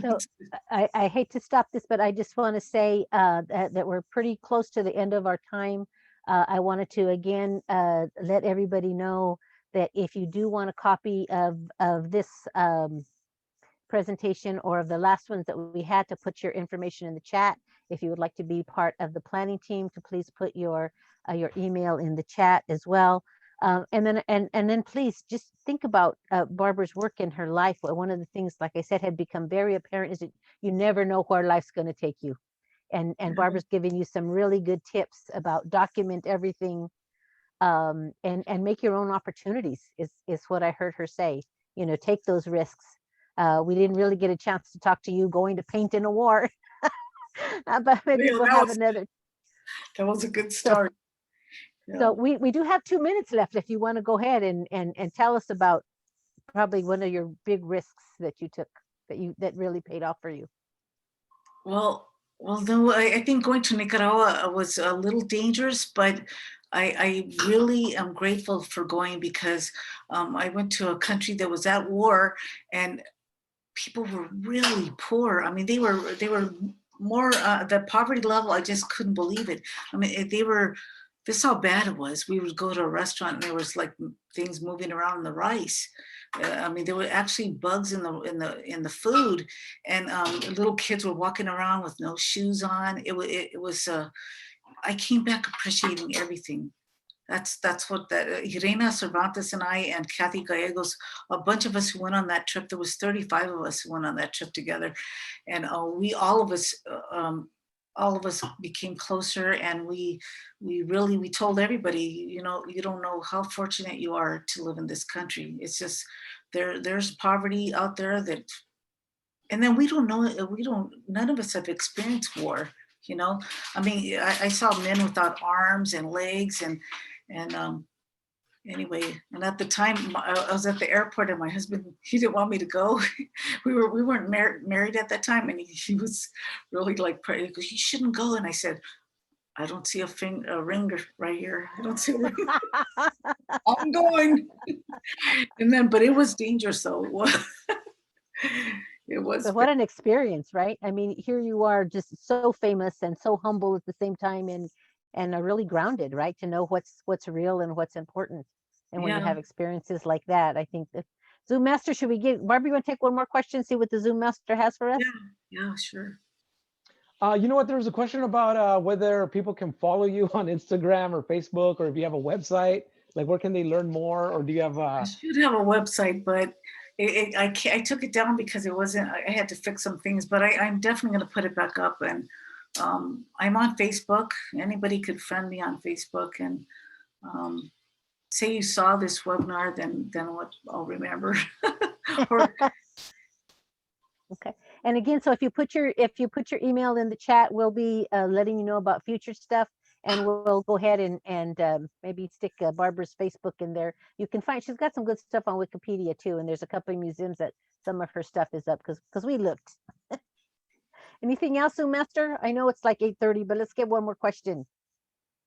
So I hate to stop this, but I just want to say that we're pretty close to the end of our time. I wanted to again let everybody know that if you do want a copy of this presentation or of the last ones that we had, to put your information in the chat. If you would like to be part of the planning team, to please put your email in the chat as well. And then please just think about Barbara's work in her life. One of the things, like I said, had become very apparent is that you never know where life's going to take you. And Barbara's giving you some really good tips about document everything, and make your own opportunities is what I heard her say. Take those risks. We didn't really get a chance to talk to you going to paint in a war, but maybe we'll have another. That was a good start. So we do have 2 minutes left if you want to go ahead and tell us about probably one of your big risks that you took that really paid off for you. Well, no, I think going to Nicaragua was a little dangerous, but I really am grateful for going, because I went to a country that was at war, and people were really poor. I mean, they were more, the poverty level, I just couldn't believe it. I mean, they were this how bad it was. We would go to a restaurant and there was like things moving around in the rice. I mean, there were actually bugs in the food, and little kids were walking around with no shoes on. It was. I came back appreciating everything. That's what that Irena Cervantes and I and Kathy Gallegos, a bunch of us who went on that trip. There was 35 of us who went on that trip together, and we all of us became closer, and we told everybody, you know, you don't know how fortunate you are to live in this country. It's just there's poverty out there that, and then we don't know, none of us have experienced war, you know. I mean, I saw men without arms and legs, and anyway, and at the time I was at the airport, and my husband, he didn't want me to go. we weren't married at that time, and he was really like, he goes, you shouldn't go. And I said, I don't see a ring right here. I don't see a ring. I'm going. And then, but it was dangerous though. It was. But what an experience, right? I mean, here you are, just so famous and so humble at the same time, and are really grounded, right? To know what's real and what's important. And when you have experiences like that, I think that Zoom Master, should we get Barbie? You want to take one more question, see what the Zoom Master has for us? Yeah, sure. You know what? There was a question about whether people can follow you on Instagram or Facebook, or if you have a website. Like, where can they learn more? Or do you have I should have a website, but I took it down because it wasn't. I had to fix some things, but I'm definitely going to put it back up. And I'm on Facebook. Anybody could friend me on Facebook, and say you saw this webinar, then what? I'll remember. Okay. And again, so if you put your email in the chat, we'll be letting you know about future stuff, and we'll go ahead and maybe stick Barbara's Facebook in there. You can find, she's got some good stuff on Wikipedia too, and there's a couple of museums that some of her stuff is up because we looked. Anything else, Sue Master? I know it's like 8:30, but let's get one more question.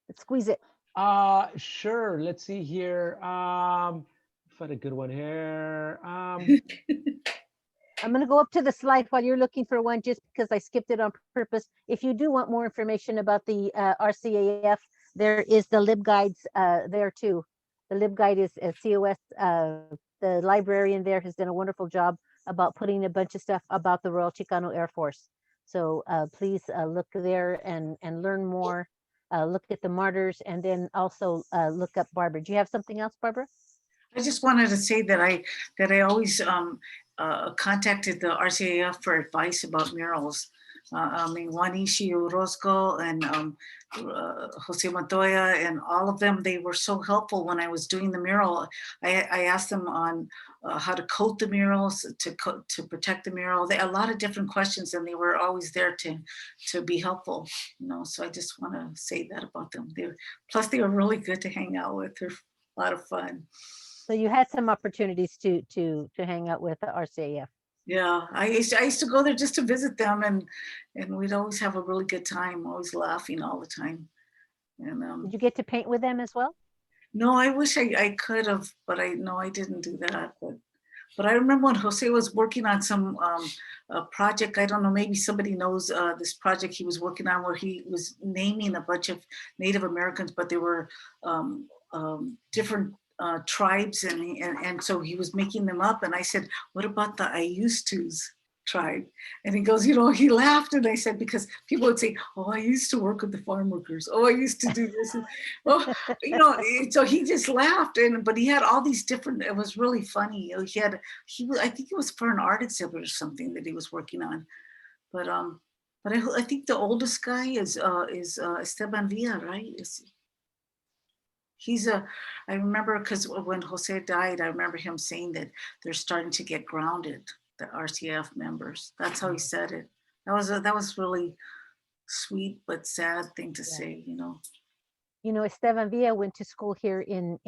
Let's squeeze it. Sure. Let's see here. Find a good one here. I'm going to go up to the slide while you're looking for one, just because I skipped it on purpose. If you do want more information about the RCAF, there is the LibGuides there too. The LibGuide is COS. The librarian there has done a wonderful job about putting a bunch of stuff about the Royal Chicano Air Force. So please look there and learn more. Look at the martyrs, and then also look up Barbara. Do you have something else, Barbara? I just wanted to say that I always contacted the RCAF for advice about murals. I mean, Juanishi Orozco and Jose Montoya and all of them, they were so helpful when I was doing the mural. I asked them on how to coat the murals, to protect the mural. They, a lot of different questions, and they were always there to be helpful. You know, so I just want to say that about them. Plus they were really good to hang out with. They're a lot of fun. So you had some opportunities to hang out with the RCAF. Yeah, I used to go there just to visit them, and we'd always have a really good time, always laughing all the time. And did you get to paint with them as well? No, I wish I could have, but I didn't do that. But I remember when Jose was working on some project. I don't know, maybe somebody knows this project he was working on, where he was naming a bunch of Native Americans, but they were different tribes, and so he was making them up. And I said, what about the I used to's tribe? And he goes, you know, he laughed. And I said, because people would say, oh, I used to work with the farm workers. Oh, I used to do this. And, oh, you know, so he just laughed. But he had all these different, it was really funny. I think it was for an art exhibit or something that he was working on. But I think the oldest guy is Esteban Villa, right? I remember, because when Jose died, I remember him saying that they're starting to get grounded, the RCF members. That's how he said it. That was really sweet but sad thing to say, you know. You know, Esteban Villa went to school here in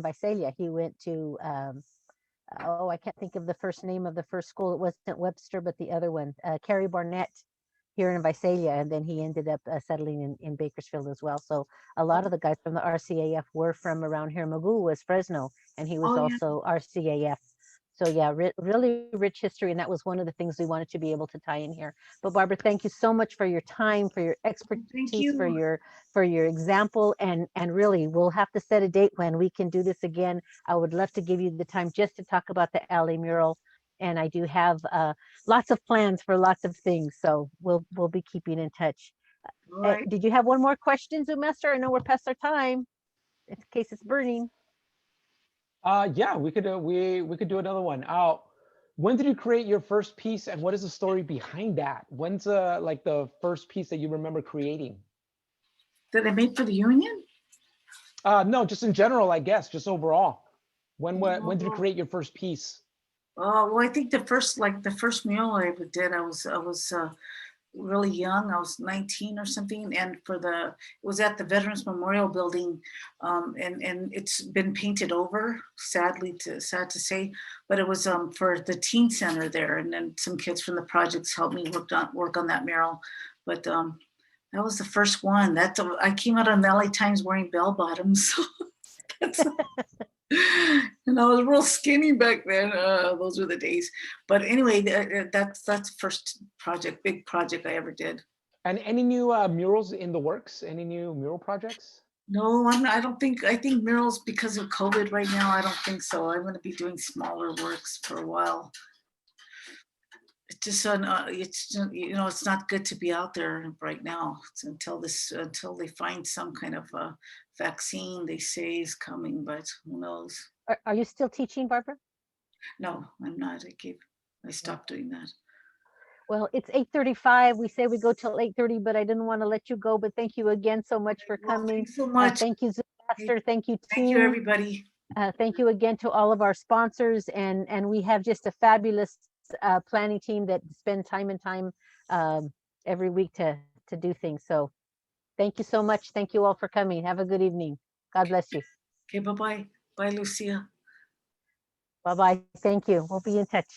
Visalia. He went to I can't think of the first name of the first school. It wasn't Webster, but the other one, Carrie Barnett, here in Visalia, and then he ended up settling in Bakersfield as well. So a lot of the guys from the RCAF were from around here. Magoo was Fresno, and he was also RCAF. So yeah, really rich history, and that was one of the things we wanted to be able to tie in here. But Barbara, thank you so much for your time, for your expertise, for you. your example, and really, we'll have to set a date when we can do this again. I would love to give you the time just to talk about the alley mural, and I do have lots of plans for lots of things, so we'll be keeping in touch. All right. Did you have one more question, Zoom Master? I know we're past our time, in case it's burning. Yeah, we could do another one. When did you create your first piece, and what is the story behind that? When's like the first piece that you remember creating? That I made for the union? No, just in general, I guess, just overall. When did you Oh, create your first piece? well, I think the first mural I ever did, I was really young. I was 19 or something, and it was at the Veterans Memorial Building, and it's been painted over. Sad to say, but it was for the teen center there, and then some kids from the projects helped me work on that mural. But that was the first one. I came out on the LA Times wearing bell bottoms. So that's, and I was real skinny back then. Those were the days. But anyway, that's the first big project I ever did. And any new murals in the works? Any new mural projects? No, I don't think. I think murals, because of COVID right now, I don't think so. I'm going to be doing smaller works for a while. It's just it's not good to be out there right now. It's until they find some kind of vaccine, they say, is coming, but who knows? Are you still teaching, Barbara? No, I'm not. I stopped doing that. Well, it's 8:35. We say we go till 8:30, but I didn't want to let you go. But thank you again so much for Well, coming. thanks so much. Thank you, Zoom Master. Thank you, Thank you, team. everybody. Thank you again to all of our sponsors, and we have just a fabulous planning team that spend time and time every week to do things. So thank you so much. Thank you all for coming. Have a good evening. God bless you. Okay, bye-bye. Bye, Lucia. Bye-bye. Thank you. We'll be in touch.